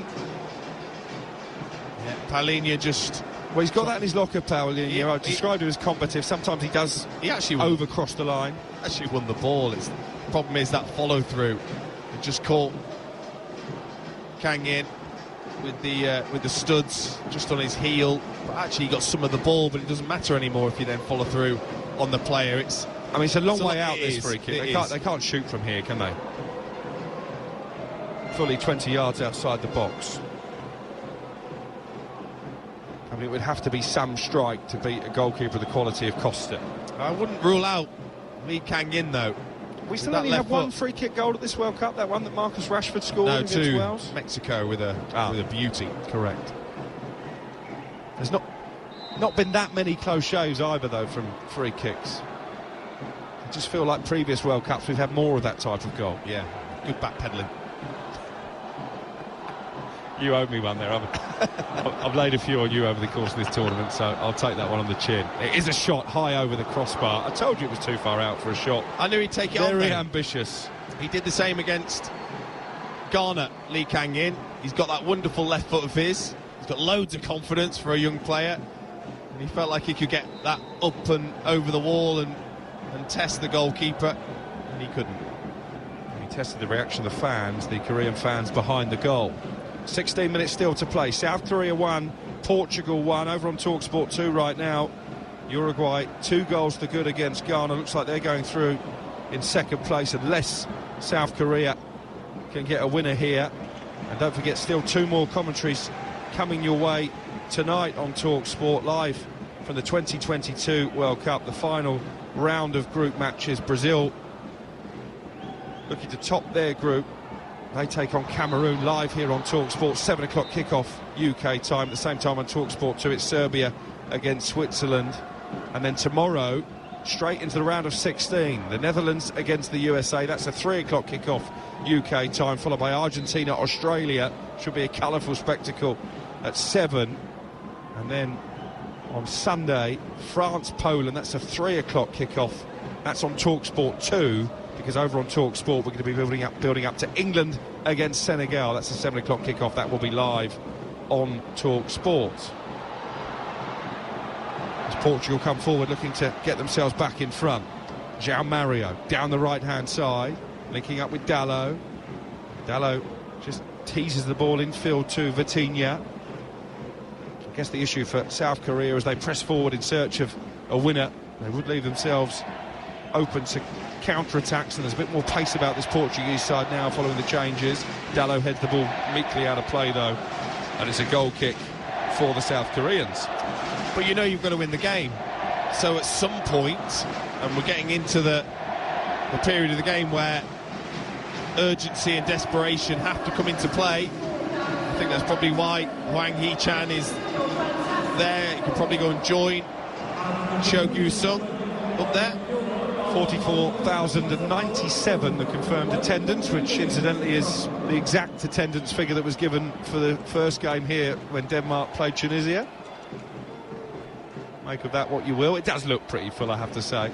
Yeah, Paulinho just... Well, he's got that in his locker, Paulinho. Yeah, I described him as combative. Sometimes he does overcross the line. Actually won the ball. The problem is that follow-through. He just caught Kang-in with the studs just on his heel. But actually he got some of the ball, but it doesn't matter anymore if you then follow through on the player. It's a long way out, this free kick. They can't shoot from here, can they? Fully 20 yards outside the box. I mean, it would have to be some strike to beat a goalkeeper of the quality of Costa. I wouldn't rule out Lee Kang-in, though. We still only have one free kick goal at this World Cup, that one that Marcus Rashford scored against Wales. Mexico with a beauty. Correct. There's not been that many close shaves either, though, from free kicks. I just feel like previous World Cups we've had more of that type of goal. Yeah, good backpedaling. You owe me one there, haven't you? I've laid a few on you over the course of this tournament, so I'll take that one on the chin. It is a shot high over the crossbar. I told you it was too far out for a shot. I knew he'd take it on. Very ambitious. He did the same against Ghana, Lee Kang-in. He's got that wonderful left foot of his. He's got loads of confidence for a young player. And he felt like he could get that up and over the wall and test the goalkeeper, and he couldn't. He tested the reaction of the fans, the Korean fans behind the goal. 16 minutes still to play. South Korea 1, Portugal 1. Over on TalkSport 2 right now. Uruguay 2 goals to good against Ghana. Looks like they're going through in second place unless South Korea can get a winner here. And don't forget, still 2 more commentaries coming your way tonight on TalkSport, live from the 2022 World Cup, the final round of group matches. Brazil looking to top their group. They take on Cameroon live here on TalkSport. 7 o'clock kickoff UK time. At the same time on TalkSport 2, it's Serbia against Switzerland. And then tomorrow, straight into the round of 16. The Netherlands against the USA. That's a 3 o'clock kickoff UK time, followed by Argentina, Australia. Should be a colourful spectacle at 7. And then on Sunday, France, Poland. That's a 3 o'clock kickoff. That's on TalkSport 2, because over on TalkSport we're going to be building up to England against Senegal. That's a 7 o'clock kickoff. That will be live on TalkSport. As Portugal come forward looking to get themselves back in front. João Mario down the right-hand side, linking up with Dalot. Dalot just teases the ball in field to Vitinha. I guess the issue for South Korea as they press forward in search of a winner, they would leave themselves open to counter-attacks, and there's a bit more pace about this Portuguese side now following the changes. Dalot heads the ball meekly out of play though, and it's a goal kick for the South Koreans. But you know you've got to win the game, so at some point, and we're getting into the period of the game where urgency and desperation have to come into play. I think that's probably why Hwang Hee-chan is there. He can probably go and join Cho Gyu-sung up there. 44,097 the confirmed attendance, which incidentally is the exact attendance figure that was given for the first game here when Denmark played Tunisia. Make of that what you will. It does look pretty full, I have to say.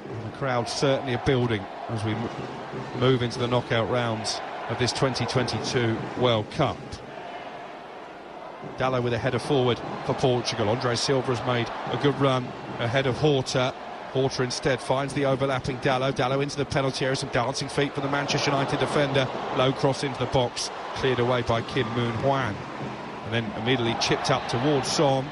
And the crowd certainly are building as we move into the knockout rounds of this 2022 World Cup. Dalot with a header forward for Portugal. Andre Silva has made a good run ahead of Horta. Horta instead finds the overlapping Dalot. Dalot into the penalty area, some dancing feet for the Manchester United defender. Low cross into the box, cleared away by Kim Moon Hwan. And then immediately chipped up towards Son.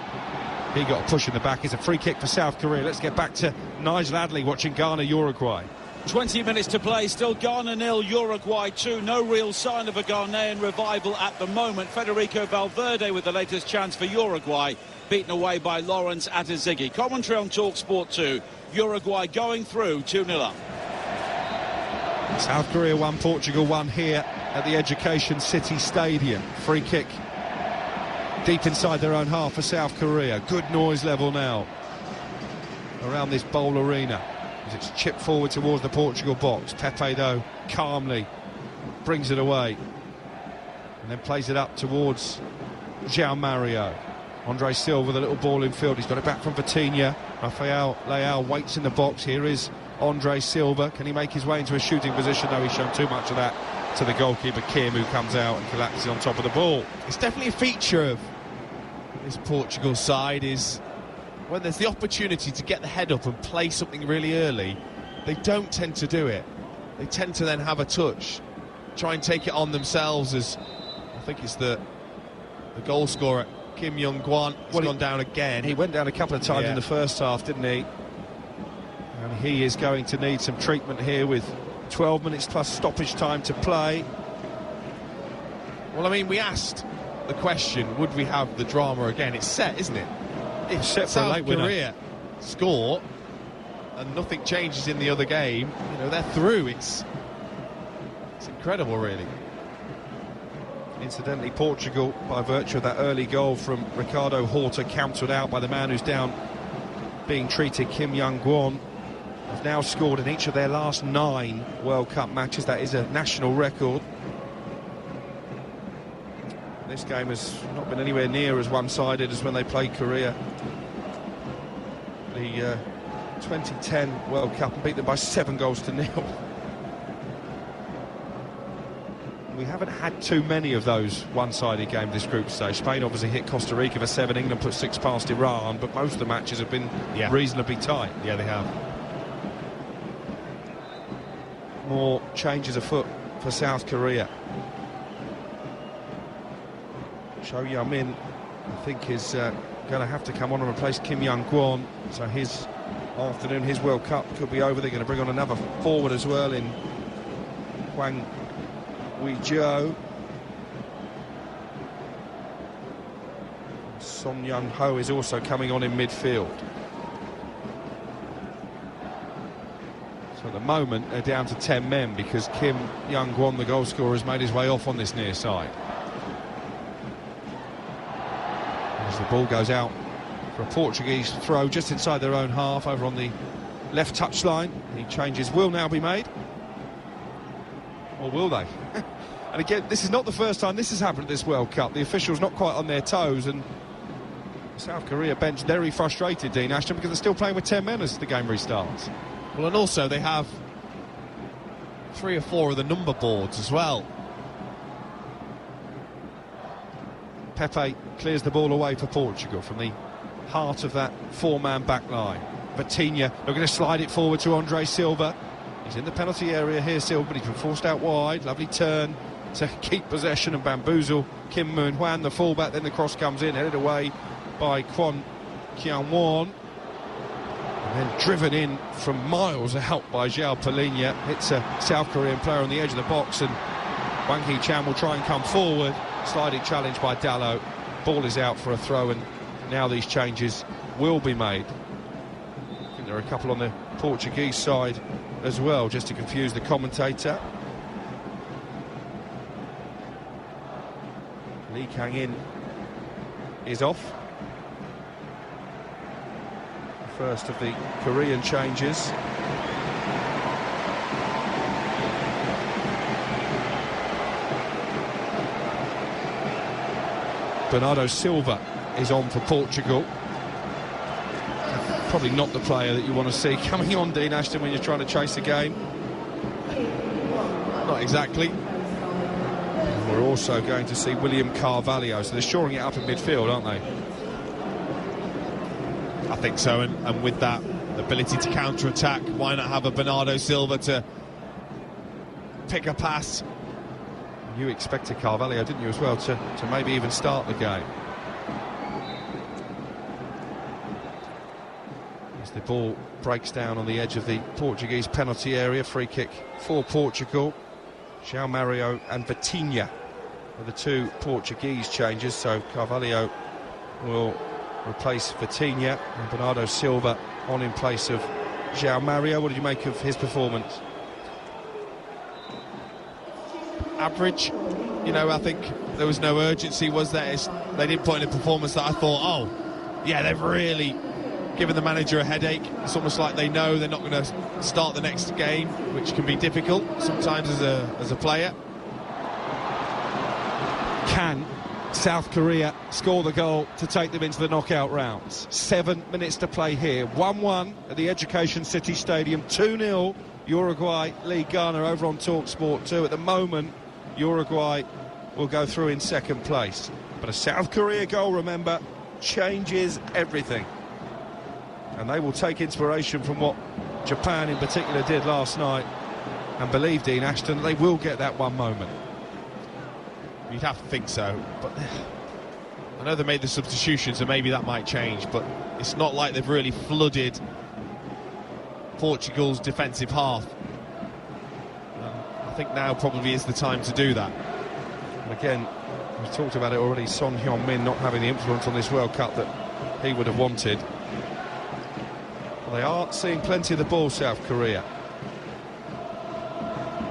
He got a push in the back. It's a free kick for South Korea. Let's get back to Nigel Adley watching Ghana-Uruguay. 20 minutes to play, still Ghana 0, Uruguay 2. No real sign of a Ghanaian revival at the moment. Federico Valverde with the latest chance for Uruguay, beaten away by Lawrence Atazigi. Commentary on TalkSport 2. Uruguay going through 2-0 up. South Korea 1, Portugal 1 here at the Education City Stadium. Free kick deep inside their own half for South Korea. Good noise level now around this bowl arena. It's chipped forward towards the Portugal box. Pepe, though, calmly brings it away and then plays it up towards João Mario. Andre Silva with a little ball in field. He's got it back from Vitinha. Rafael Leao waits in the box. Here is Andre Silva. Can he make his way into a shooting position? No, he's shown too much of that to the goalkeeper Kim, who comes out and collapses on top of the ball. It's definitely a feature of this Portugal side is when there's the opportunity to get the head up and play something really early, they don't tend to do it. They tend to then have a touch, try and take it on themselves, as I think it's the goal scorer, Kim Young-kwan, has gone down again. He went down a couple of times in the first half, didn't he? And he is going to need some treatment here with 12 minutes plus stoppage time to play. Well, I mean, we asked the question, would we have the drama again? It's set, isn't it? If South Korea score and nothing changes in the other game, you know, they're through. It's incredible, really. Incidentally, Portugal, by virtue of that early goal from Ricardo Horta, cancelled out by the man who's down being treated, Kim Young-kwan, have now scored in each of their last 9 World Cup matches. That is a national record. This game has not been anywhere near as one-sided as when they played Korea. The 2010 World Cup, and beat them by 7-0. We haven't had too many of those one-sided games this group stage. Spain obviously hit Costa Rica for 7, England put 6 past Iran, but most of the matches have been reasonably tight. Yeah, they have. More changes afoot for South Korea. Cho Yamin, I think, is going to have to come on and replace Kim Young-kwan. So his afternoon, his World Cup could be over. They're going to bring on another forward as well in Hwang Wei-jo. Son Young-ho is also coming on in midfield. So at the moment, they're down to 10 men because Kim Young-kwan, the goal scorer, has made his way off on this near side. As the ball goes out for a Portuguese throw just inside their own half over on the left touchline. The changes will now be made. Or will they? And again, this is not the first time this has happened at this World Cup. The officials not quite on their toes, and South Korea bench very frustrated, Dean Ashton, because they're still playing with 10 men as the game restarts. Well, and also they have 3 or 4 of the number boards as well. Pepe clears the ball away for Portugal from the heart of that 4-man back line. Vitinha looking to slide it forward to Andre Silva. He's in the penalty area here, Silva, but he's been forced out wide. Lovely turn to keep possession and bamboozle Kim Moon Hwan, the fullback. Then the cross comes in, headed away by Kwon Kyung-won. And then driven in from miles out by Zhao Polinya. Hits a South Korean player on the edge of the box, and Wang Hee-chan will try and come forward. Sliding challenge by Dalot. Ball is out for a throw, and now these changes will be made. I think there are a couple on the Portuguese side as well, just to confuse the commentator. Lee Kang-in is off. First of the Korean changes. Bernardo Silva is on for Portugal. Probably not the player that you want to see coming on, Dean Ashton, when you're trying to chase a game. Not exactly. And we're also going to see William Carvalho, so they're shoring it up in midfield, aren't they? I think so, and with that ability to counter-attack, why not have a Bernardo Silva to pick a pass? You expected Carvalho, didn't you, as well, to maybe even start the game. As the ball breaks down on the edge of the Portuguese penalty area, free kick for Portugal. João Mario and Vitinha are the 2 Portuguese changes, so Carvalho will replace Vitinha and Bernardo Silva on in place of João Mario. What did you make of his performance? Average. You know, I think there was no urgency, was there? They didn't put in a performance that I thought, oh, yeah, they've really given the manager a headache. It's almost like they know they're not going to start the next game, which can be difficult sometimes as a player. Can South Korea score the goal to take them into the knockout rounds? 7 minutes to play here. 1-1 at the Education City Stadium. 2-0 Uruguay lead Ghana over on TalkSport 2. At the moment, Uruguay will go through in second place. But a South Korea goal, remember, changes everything. And they will take inspiration from what Japan in particular did last night, and believe, Dean Ashton, they will get that one moment. You'd have to think so, but I know they made the substitutions, so maybe that might change, but it's not like they've really flooded Portugal's defensive half. I think now probably is the time to do that. And again, we've talked about it already, Son Heung-min not having the influence on this World Cup that he would have wanted. Well, they are seeing plenty of the ball, South Korea.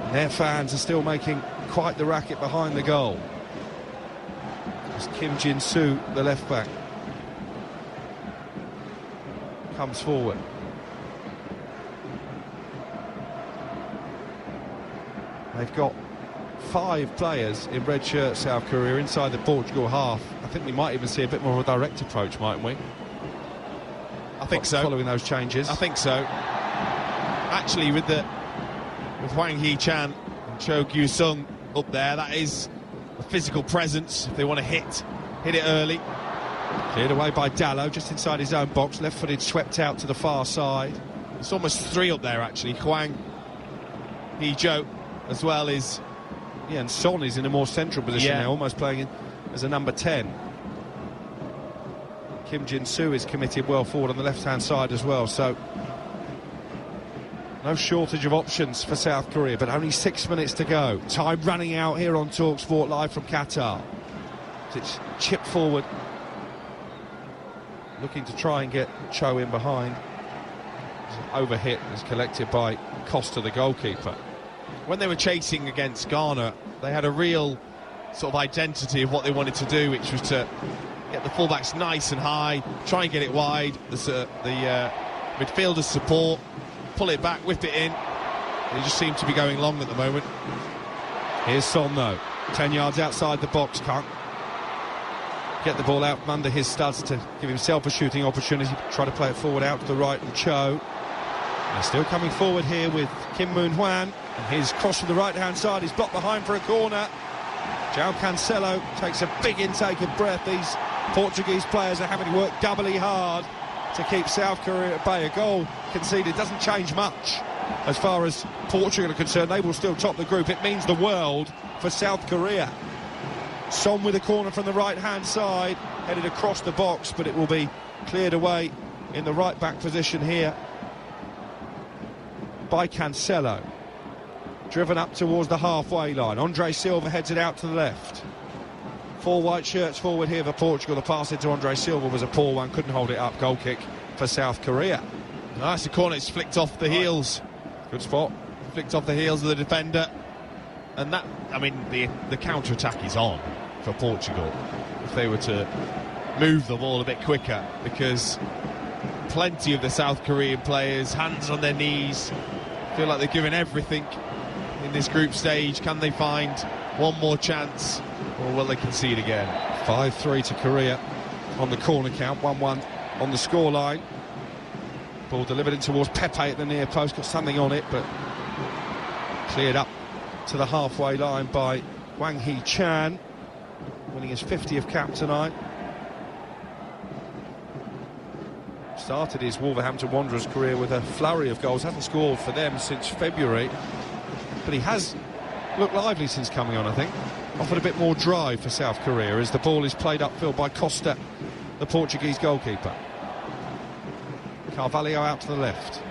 And their fans are still making quite the racket behind the goal. As Kim Jin-soo, the left-back, comes forward. They've got 5 players in red shirt, South Korea, inside the Portugal half. I think we might even see a bit more of a direct approach, mightn't we? I think so. Following those changes. I think so. Actually, with Wang Hee-chan and Cho Gyu-sung up there, that is a physical presence. If they want to hit it early. Cleared away by Dalot, just inside his own box. Left-footed, swept out to the far side. It's almost 3 up there, actually. Hwang Hee-jo as well is... Yeah, and Son is in a more central position now, almost playing as a number 10. Kim Jin-soo is committed well forward on the left-hand side as well, so no shortage of options for South Korea, but only 6 minutes to go. Time running out here on TalkSport live from Qatar. It's chipped forward, looking to try and get Cho in behind. Overhit is collected by Costa, the goalkeeper. When they were chasing against Ghana, they had a real sort of identity of what they wanted to do, which was to get the fullbacks nice and high, try and get it wide. The midfielders support, pull it back, whip it in. They just seem to be going long at the moment. Here's Son though, 10 yards outside the box, can't get the ball out from under his studs to give himself a shooting opportunity. Try to play it forward out to the right and Cho. They're still coming forward here with Kim Moon Hwan, and his cross from the right hand side is blocked behind for a corner. João Cancelo takes a big intake of breath. These Portuguese players are having to work doubly hard to keep South Korea at bay. A goal conceded doesn't change much as far as Portugal are concerned. They will still top the group. It means the world for South Korea. Son with a corner from the right hand side, headed across the box, but it will be cleared away in the right back position here by Cancelo. Driven up towards the halfway line. Andre Silva heads it out to the left. 4 white shirts forward here for Portugal. The pass into Andre Silva was a poor one, couldn't hold it up. Goal kick for South Korea. Nice, the corner, it's flicked off the heels. Good spot. Flicked off the heels of the defender. And that, I mean, the counter-attack is on for Portugal if they were to move the ball a bit quicker, because plenty of the South Korean players, hands on their knees, feel like they're giving everything in this group stage. Can they find one more chance, or will they concede again? 5-3 to Korea on the corner count, 1-1 on the scoreline. Ball delivered in towards Pepe at the near post, got something on it, but cleared up to the halfway line by Wang Hee-chan, winning his 50th cap tonight. Started his Wolverhampton Wanderers career with a flurry of goals, hasn't scored for them since February, but he has looked lively since coming on, I think. Offered a bit more drive for South Korea as the ball is played upfield by Costa, the Portuguese goalkeeper. Carvalho out to the left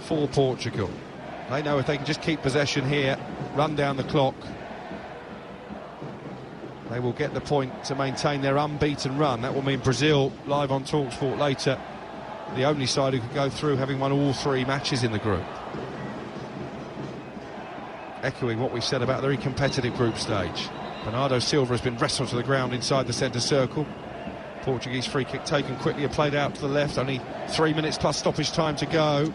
for Portugal. They know if they can just keep possession here, run down the clock, they will get the point to maintain their unbeaten run. That will mean Brazil, live on TalkSport later, the only side who could go through having won all 3 matches in the group. Echoing what we've said about a very competitive group stage. Bernardo Silva has been wrestled to the ground inside the centre circle. Portuguese free kick taken quickly and played out to the left. Only 3 minutes plus stoppage time to go.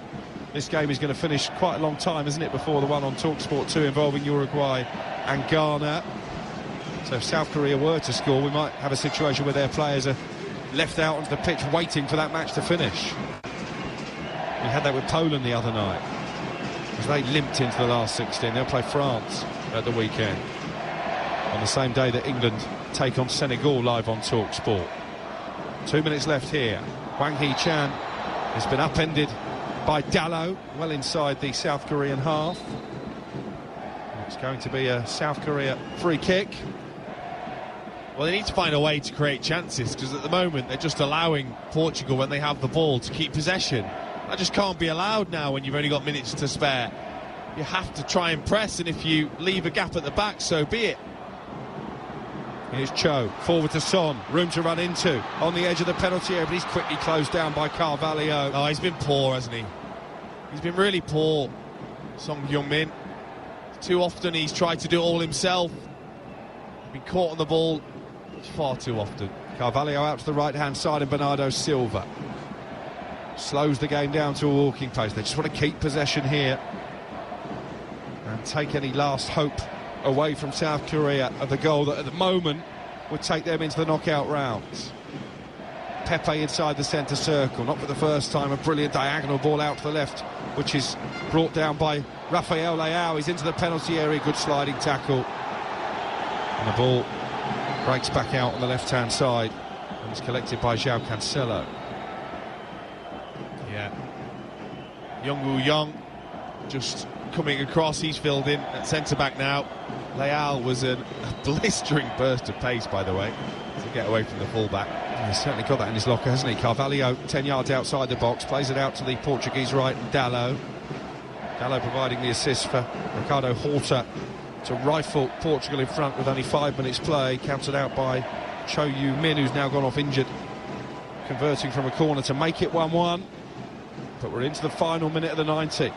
This game is going to finish quite a long time, isn't it, before the one on TalkSport 2 involving Uruguay and Ghana. So if South Korea were to score, we might have a situation where their players are left out onto the pitch waiting for that match to finish. We had that with Poland the other night, as they limped into the last 16. They'll play France at the weekend, on the same day that England take on Senegal, live on TalkSport. 2 minutes left here. Wang Hee-chan has been upended by Dalot, well inside the South Korean half. It's going to be a South Korea free kick. Well, they need to find a way to create chances, because at the moment they're just allowing Portugal, when they have the ball, to keep possession. That just can't be allowed now when you've only got minutes to spare. You have to try and press, and if you leave a gap at the back, so be it. Here's Cho, forward to Son, room to run into, on the edge of the penalty area, but he's quickly closed down by Carvalho. Oh, he's been poor, hasn't he? He's been really poor, Song Hyun-min. Too often he's tried to do it all himself. Been caught on the ball far too often. Carvalho out to the right-hand side, and Bernardo Silva slows the game down to a walking pace. They just want to keep possession here and take any last hope away from South Korea of the goal that at the moment would take them into the knockout rounds. Pepe inside the centre circle, not for the first time. A brilliant diagonal ball out to the left, which is brought down by Rafael Leao. He's into the penalty area, good sliding tackle, and the ball breaks back out on the left-hand side and is collected by João Cancelo. Yeah, Young-woo Young just coming across, he's filled in at centre-back now. Leao was a blistering burst of pace, by the way, to get away from the full-back. He's certainly got that in his locker, hasn't he? Carvalho, 10 yards outside the box, plays it out to the Portuguese right, and Dalot providing the assist for Ricardo Horta to rifle Portugal in front with only 5 minutes play, counted out by Cho Yu-min, who's now gone off injured, converting from a corner to make it 1-1. But we're into the final minute of the 90.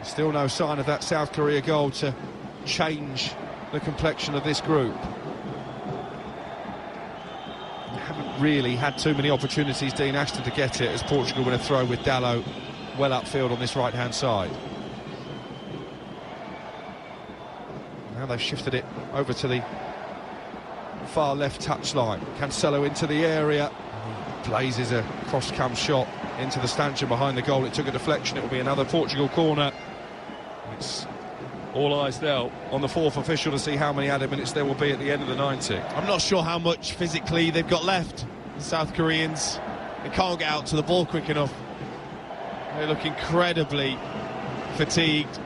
Still no sign of that South Korea goal to change the complexion of this group. really had too many opportunities, Dean Ashton, to get it, as Portugal win a throw with Dalot well upfield on this right-hand side. Now they've shifted it over to the far left touchline. Cancelo into the area. Blazes a cross-cam shot into the stanchion behind the goal. It took a deflection. It will be another Portugal corner. It's all eyes now on the fourth official to see how many added minutes there will be at the end of the 90. I'm not sure how much physically they've got left, the South Koreans. They can't get out to the ball quick enough. They look incredibly fatigued.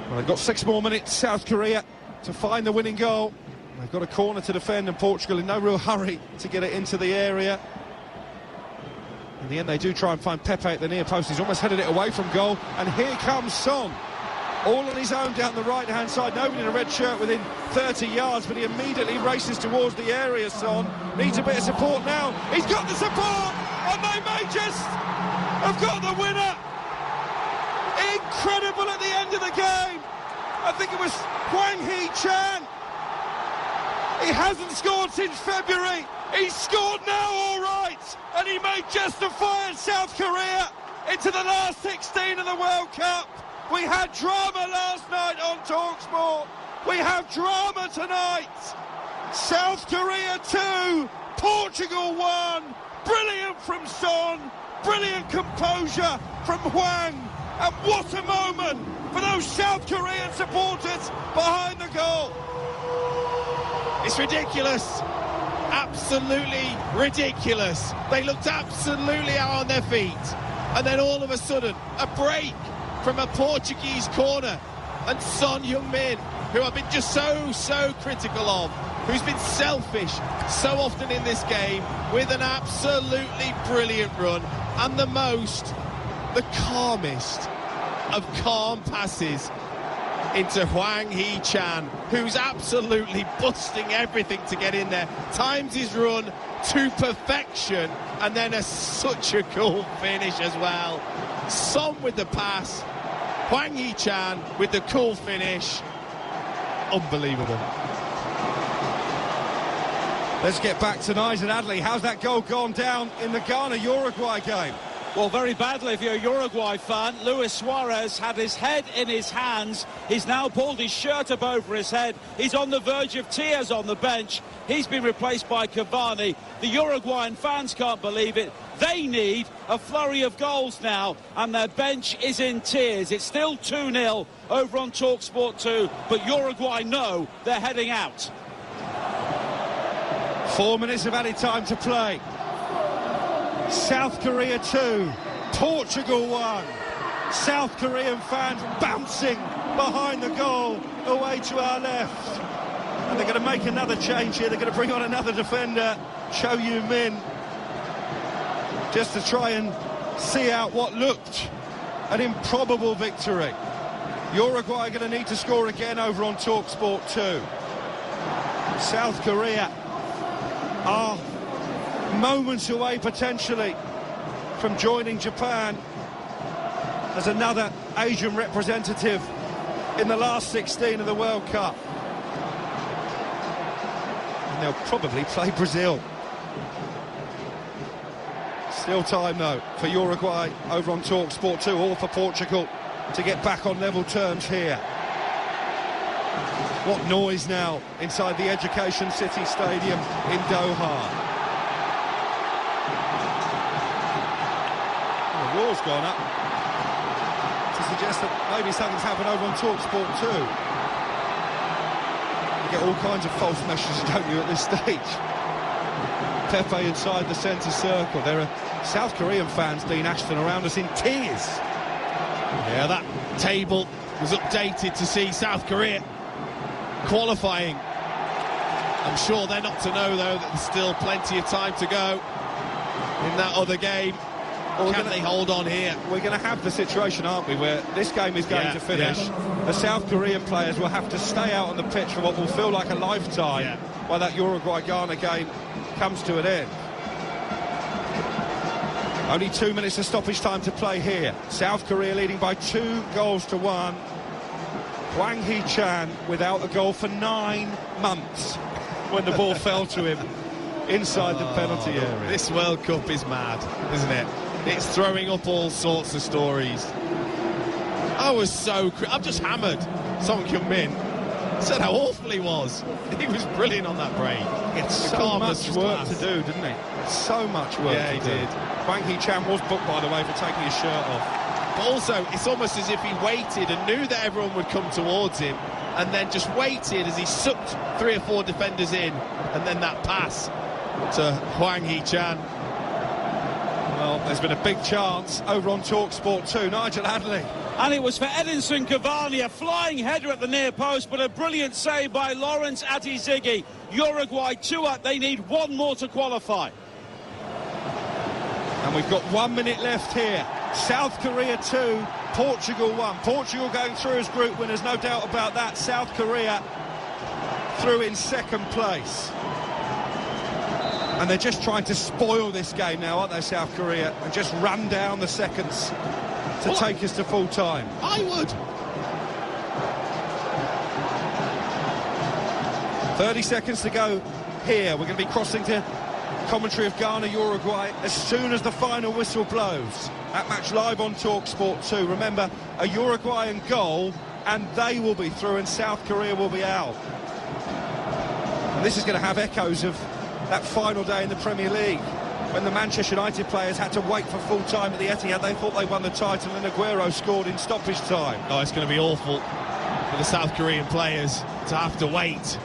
Well, they've got 6 more minutes, South Korea, to find the winning goal. They've got a corner to defend, and Portugal in no real hurry to get it into the area. In the end, they do try and find Pepe at the near post. He's almost headed it away from goal, and here comes Son, all on his own down the right-hand side. Nobody in a red shirt within 30 yards, but he immediately races towards the area. Son needs a bit of support now. He's got the support, and they may just have got the winner. Incredible at the end of the game. I think it was Hwang Hee-chan. He hasn't scored since February. He's scored now, all right, and he may justify South Korea into the last 16 of the World Cup. We had drama last night on TalkSport. We have drama tonight. South Korea 2, Portugal 1. Brilliant from Son, brilliant composure from Hwang, and what a moment for those South Korean supporters behind the goal. It's ridiculous. Absolutely ridiculous. They looked absolutely out on their feet, and then all of a sudden a break from a Portuguese corner, and Son Heung-min, who I've been just so critical of, who's been selfish so often in this game, with an absolutely brilliant run, and the calmest of calm passes into Hwang Hee-chan, who's absolutely busting everything to get in there, times his run to perfection, and then such a cool finish as well. Son with the pass, Hwang Hee-chan with the cool finish. Unbelievable. Let's get back to Nigel Adley. How's that goal gone down in the Ghana-Uruguay game? Well, very badly if you're a Uruguay fan. Luis Suarez had his head in his hands. He's now pulled his shirt up over his head. He's on the verge of tears on the bench. He's been replaced by Cavani. The Uruguayan fans can't believe it. They need a flurry of goals now, and their bench is in tears. It's still 2-0 over on TalkSport 2, but Uruguay know they're heading out. 4 minutes of added time to play. South Korea 2, Portugal 1. South Korean fans bouncing behind the goal away to our left. And they're going to make another change here. They're going to bring on another defender, Cho Yu-min, just to try and see out what looked an improbable victory. Uruguay are going to need to score again over on TalkSport 2. South Korea are moments away potentially from joining Japan as another Asian representative in the last 16 of the World Cup. And they'll probably play Brazil. Still time though for Uruguay over on TalkSport 2, all for Portugal to get back on level terms here. What noise now inside the Education City Stadium in Doha. The wall's gone up to suggest that maybe something's happened over on TalkSport 2. You get all kinds of false messages, don't you, at this stage? Pepe inside the centre circle. There are South Korean fans, Dean Ashton, around us in tears. Yeah, that table was updated to see South Korea qualifying. I'm sure they're not to know, though, that there's still plenty of time to go in that other game. Or can they hold on here? We're going to have the situation, aren't we, where this game is going to finish. The South Korean players will have to stay out on the pitch for what will feel like a lifetime while that Uruguay-Ghana game comes to an end. Only 2 minutes of stoppage time to play here. South Korea leading by 2-1. Hwang Hee-chan without a goal for 9 months. when the ball fell to him inside the penalty area. This World Cup is mad, isn't it? It's throwing up all sorts of stories. I'm just hammered. Son Heung-min said how awful he was. He was brilliant on that break. He had so much work to do, didn't he? So much work to do. He did. Hwang Hee-chan was booked, by the way, for taking his shirt off. But also, it's almost as if he waited and knew that everyone would come towards him, and then just waited as he sucked 3 or 4 defenders in, and then that pass to Hwang Hee-chan. Well, there's been a big chance over on TalkSport 2. Nigel Adderley. And it was for Edinson Cavani, a flying header at the near post, but a brilliant save by Lawrence Atizigi. Uruguay 2-up, they need 1 more to qualify. And we've got 1 minute left here. South Korea 2, Portugal 1. Portugal going through as group winners, no doubt about that. South Korea through in second place. And they're just trying to spoil this game now, aren't they, South Korea? And just run down the seconds to take us to full time. I would. 30 seconds to go here. We're going to be crossing to commentary of Ghana-Uruguay as soon as the final whistle blows. That match live on TalkSport 2. Remember, a Uruguayan goal and they will be through and South Korea will be out. And this is going to have echoes of that final day in the Premier League, when the Manchester United players had to wait for full time at the Etihad. They thought they won the title and Aguero scored in stoppage time. Oh, it's going to be awful for the South Korean players to have to wait.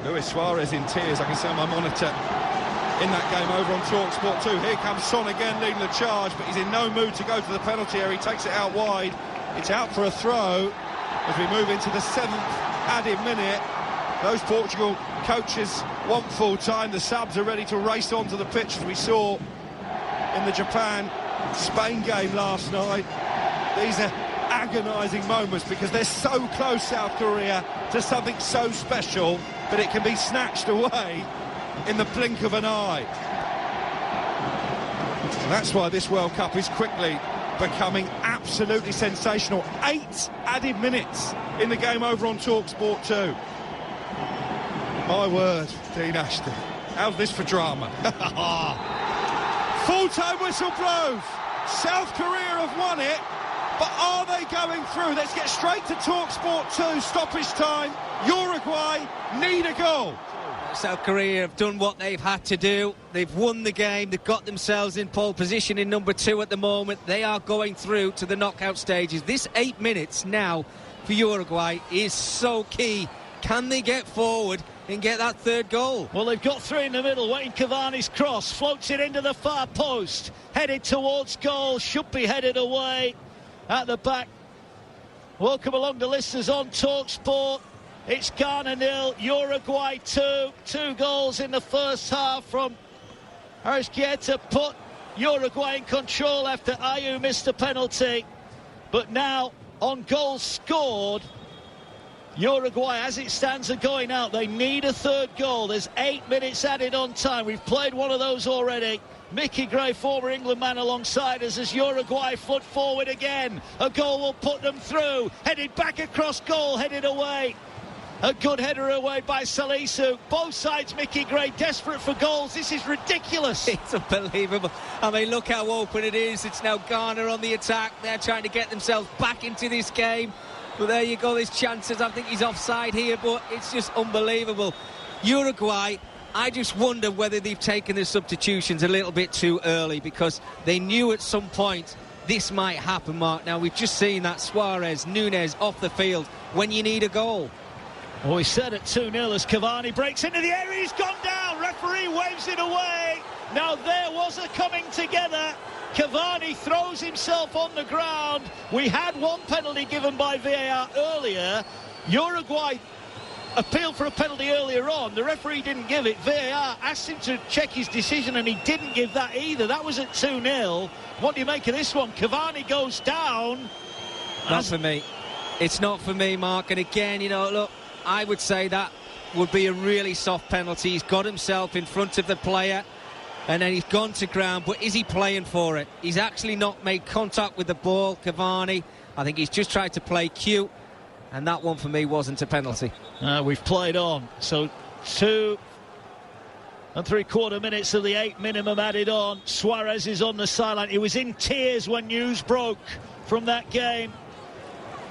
Luis Suarez in tears, I can see on my monitor, in that game over on TalkSport 2. Here comes Son again leading the charge, but he's in no mood to go to the penalty area. He takes it out wide. It's out for a throw as we move into the 7th added minute. Those Portugal coaches want full time. The subs are ready to race onto the pitch, as we saw in the Japan-Spain game last night. These are agonising moments because they're so close, South Korea, to something so special, but it can be snatched away in the blink of an eye. And that's why this World Cup is quickly becoming absolutely sensational. 8 added minutes in the game over on TalkSport 2. My word, Dean Ashton. How's this for drama? Full-time whistle blows. South Korea have won it, but are they going through? Let's get straight to TalkSport 2. Stoppage time. Uruguay need a goal. South Korea have done what they've had to do. They've won the game. They've got themselves in pole position in number 2 at the moment. They are going through to the knockout stages. This 8 minutes now for Uruguay is so key. Can they get forward and get that 3rd goal? Well, they've got 3 in the middle, waiting Cavani's cross, floats it into the far post, headed towards goal, should be headed away at the back. Welcome along to listeners on TalkSport. It's Ghana 0, Uruguay 2. 2 goals in the first half from Arskia to put Uruguay in control after Ayew missed the penalty. But now, on goals scored, Uruguay, as it stands, are going out. They need a 3rd goal. There's 8 minutes added on time. We've played one of those already. Mickey Gray, former England man, alongside us as Uruguay foot forward again. A goal will put them through. Headed back across goal, headed away. A good header away by Salisu. Both sides, Mickey Gray, desperate for goals. This is ridiculous. It's unbelievable. I mean, look how open it is. It's now Ghana on the attack. They're trying to get themselves back into this game. But there you go, there's chances. I think he's offside here, but it's just unbelievable. Uruguay, I just wonder whether they've taken the substitutions a little bit too early, because they knew at some point this might happen, Mark. Now, we've just seen that Suarez, Núñez off the field when you need a goal. Well, we said at 2-0 as Cavani breaks into the area. He's gone down. Referee waves it away. Now, there was a coming together. Cavani throws himself on the ground. We had one penalty given by VAR earlier. Uruguay appealed for a penalty earlier on. The referee didn't give it. VAR asked him to check his decision and he didn't give that either. That was at 2-0. What do you make of this one? Cavani goes down. Not for me. It's not for me, Mark. And again, you know, look, I would say that would be a really soft penalty. He's got himself in front of the player and then he's gone to ground, but is he playing for it? He's actually not made contact with the ball, Cavani. I think he's just tried to play cute, and that one for me wasn't a penalty. We've played on, so 2 3/4 minutes of the 8 minimum added on. Suarez is on the sideline. He was in tears when news broke from that game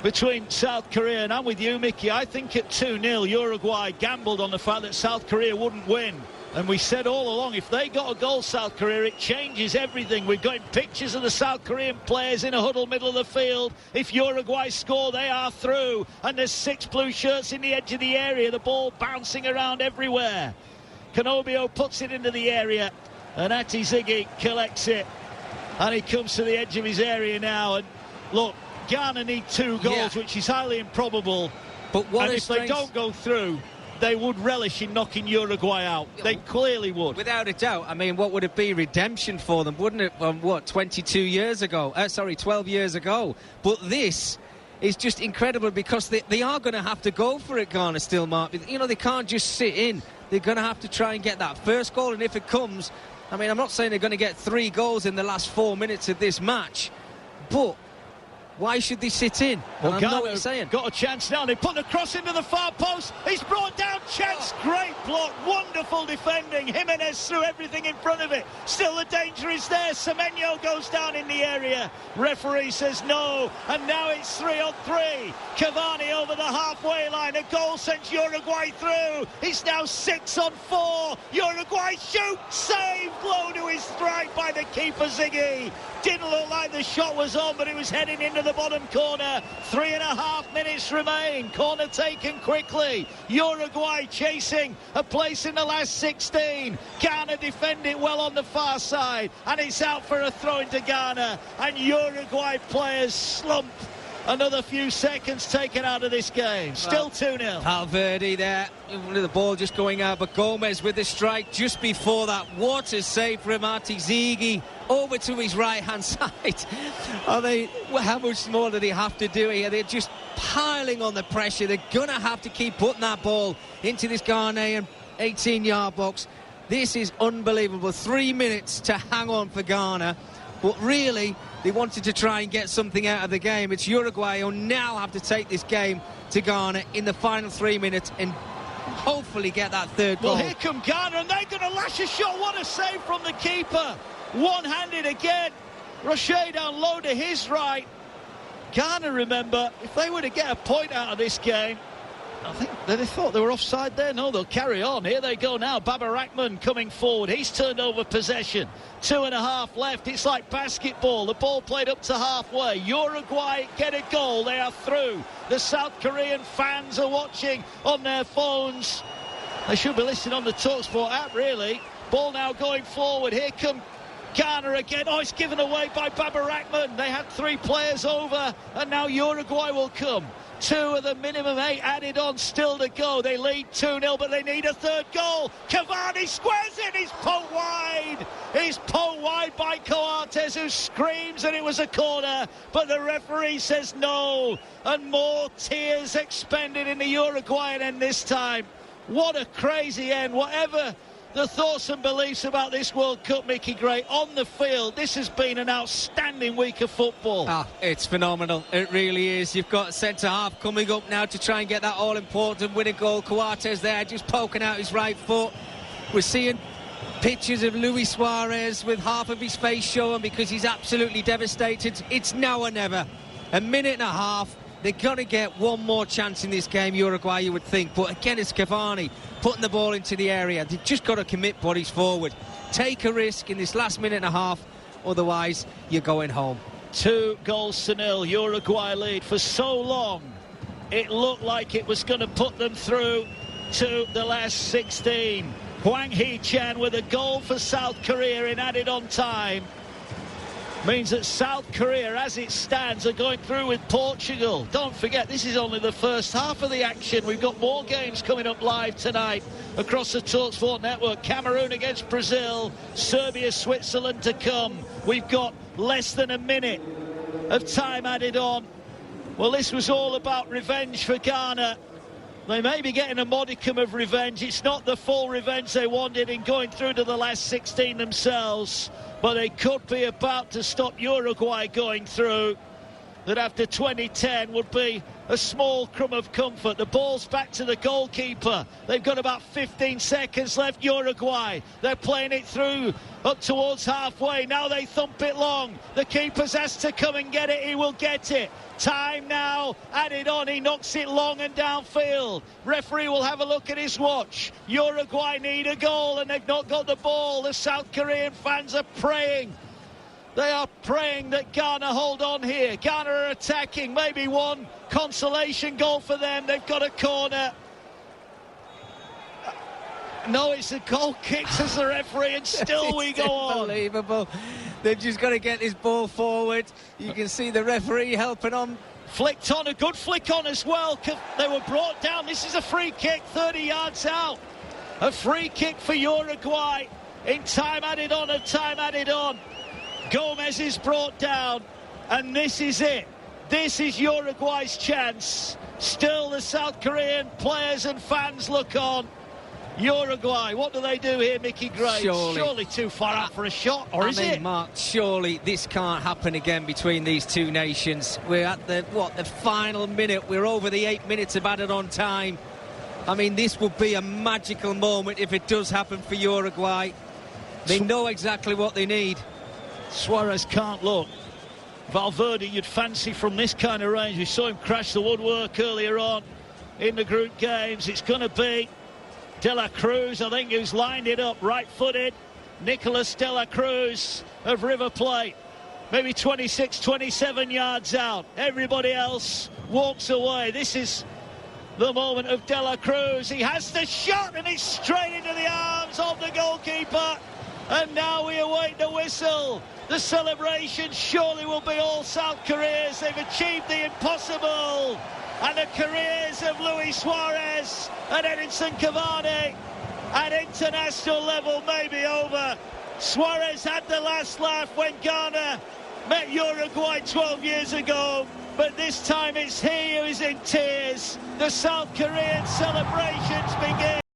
between South Korea, and I'm with you, Mickey. I think at 2-0 Uruguay gambled on the fact that South Korea wouldn't win, and we said all along, if they got a goal, South Korea, it changes everything. We've got pictures of the South Korean players in a huddle middle of the field. If Uruguay score, they are through, and there's 6 blue shirts in the edge of the area, the ball bouncing around everywhere. Canobio puts it into the area, and Ati Ziggy collects it, and he comes to the edge of his area now, and look, Ghana need 2 goals, which is highly improbable. But what if they don't go through, they would relish in knocking Uruguay out. They clearly would. Without a doubt. I mean, what would it be? Redemption for them, wouldn't it? 12 years ago. But this is just incredible, because they are going to have to go for it, Ghana still, Mark. You know, they can't just sit in. They're going to have to try and get that first goal, and if it comes, I mean, I'm not saying they're going to get 3 goals in the last 4 minutes of this match, but why should they sit in? Well, I know what you're saying. Got a chance now. They put the cross into the far post. He's brought down chance. Great block. Wonderful defending. Jimenez threw everything in front of it. Still the danger is there. Semenyo goes down in the area. Referee says no. And now it's 3-on-3. Cavani over the halfway line. A goal sends Uruguay through. It's now 6-on-4. Uruguay shoots. Save. Blow to his strike by the keeper, Ziggy. Didn't look like the shot was on, but it was heading into the bottom corner. 3.5 minutes remain. Corner taken quickly. Uruguay chasing a place in the last 16. Ghana defend it well on the far side, and it's out for a throw into Ghana, and Uruguay players slump. Another few seconds taken out of this game. Still 2-0. Valverde there, the ball just going out, but Gomez with the strike just before that. What a save from Ati Ziggy. Over to his right-hand side. How much more do they have to do here? They're just piling on the pressure. They're going to have to keep putting that ball into this Ghanaian 18-yard box. This is unbelievable. 3 minutes to hang on for Ghana. But really, they wanted to try and get something out of the game. It's Uruguay who now have to take this game to Ghana in the final 3 minutes and hopefully get that third goal. Well, here come Ghana, and they're going to lash a shot. What a save from the keeper. One-handed again. Rocher down low to his right. Ghana, remember, if they were to get a point out of this game, I think they thought they were offside there. No, they'll carry on. Here they go now. Baba Rahman coming forward. He's turned over possession. 2.5 left. It's like basketball. The ball played up to halfway. Uruguay get a goal. They are through. The South Korean fans are watching on their phones. They should be listening on the TalkSport app, really. Ball now going forward. Here come Ghana again. Oh, it's given away by Baba Rahman. They had 3 players over, and now Uruguay will come. 2 of the minimum 8 added on, still to go. They lead 2-0, but they need a third goal. Cavani squares it. He's poked wide. He's poked wide by Coates, who screams that it was a corner, but the referee says no. And more tears expended in the Uruguayan end this time. What a crazy end. Whatever the thoughts and beliefs about this World Cup, Mickey Gray, on the field, this has been an outstanding week of football. It's phenomenal. It really is. You've got centre-half coming up now to try and get that all-important winning goal. Coates there just poking out his right foot. We're seeing pictures of Luis Suarez with half of his face showing because he's absolutely devastated. It's now or never. A minute and a half. They're going to get one more chance in this game, Uruguay, you would think. But again, it's Cavani putting the ball into the area. They've just got to commit bodies forward. Take a risk in this last minute and a half. Otherwise, you're going home. 2-0. Uruguay lead. For so long, it looked like it was going to put them through to the last 16. Hwang Hee-chan with a goal for South Korea in added on time. Means that South Korea, as it stands, are going through with Portugal. Don't forget, this is only the first half of the action. We've got more games coming up live tonight across the TalkSport network. Cameroon against Brazil, Serbia, Switzerland to come. We've got less than a minute of time added on. Well, this was all about revenge for Ghana. They may be getting a modicum of revenge. It's not the full revenge they wanted in going through to the last 16 themselves, but they could be about to stop Uruguay going through. that after 2010 would be a small crumb of comfort. The ball's back to the goalkeeper. They've got about 15 seconds left, Uruguay. They're playing it through up towards halfway. Now they thump it long. The keeper's asked to come and get it. He will get it. Time now added on. He knocks it long and downfield. Referee will have a look at his watch. Uruguay need a goal and they've not got the ball. The South Korean fans are praying. They are praying that Ghana hold on here. Ghana are attacking. Maybe one consolation goal for them. They've got a corner. No, it's a goal kick, says the referee, and still we go on. Unbelievable. They've just got to get this ball forward. You can see the referee helping on. Flicked on, a good flick on as well. They were brought down. This is a free kick, 30 yards out. A free kick for Uruguay. In time added on and time added on. Gomez is brought down, and this is it. This is Uruguay's chance. Still the South Korean players and fans look on. Uruguay, what do they do here, Mickey Gray? Surely too far out for a shot, or is it? Mark, surely this can't happen again between these two nations. We're at the final minute. We're over the 8 minutes of added on time. I mean, this would be a magical moment if it does happen for Uruguay. They know exactly what they need. Suarez can't look. Valverde you'd fancy from this kind of range. We saw him crash the woodwork earlier on in the group games. It's going to be De La Cruz, I think, who's lined it up right-footed. Nicolas De La Cruz of River Plate. Maybe 26, 27 yards out. Everybody else walks away. This is the moment of De La Cruz. He has the shot and it's straight into the arms of the goalkeeper. And now we await the whistle. The celebration surely will be all South Korea's. They've achieved the impossible. And the careers of Luis Suarez and Edinson Cavani at international level may be over. Suarez had the last laugh when Ghana met Uruguay 12 years ago. But this time it's he who is in tears. The South Korean celebrations begin.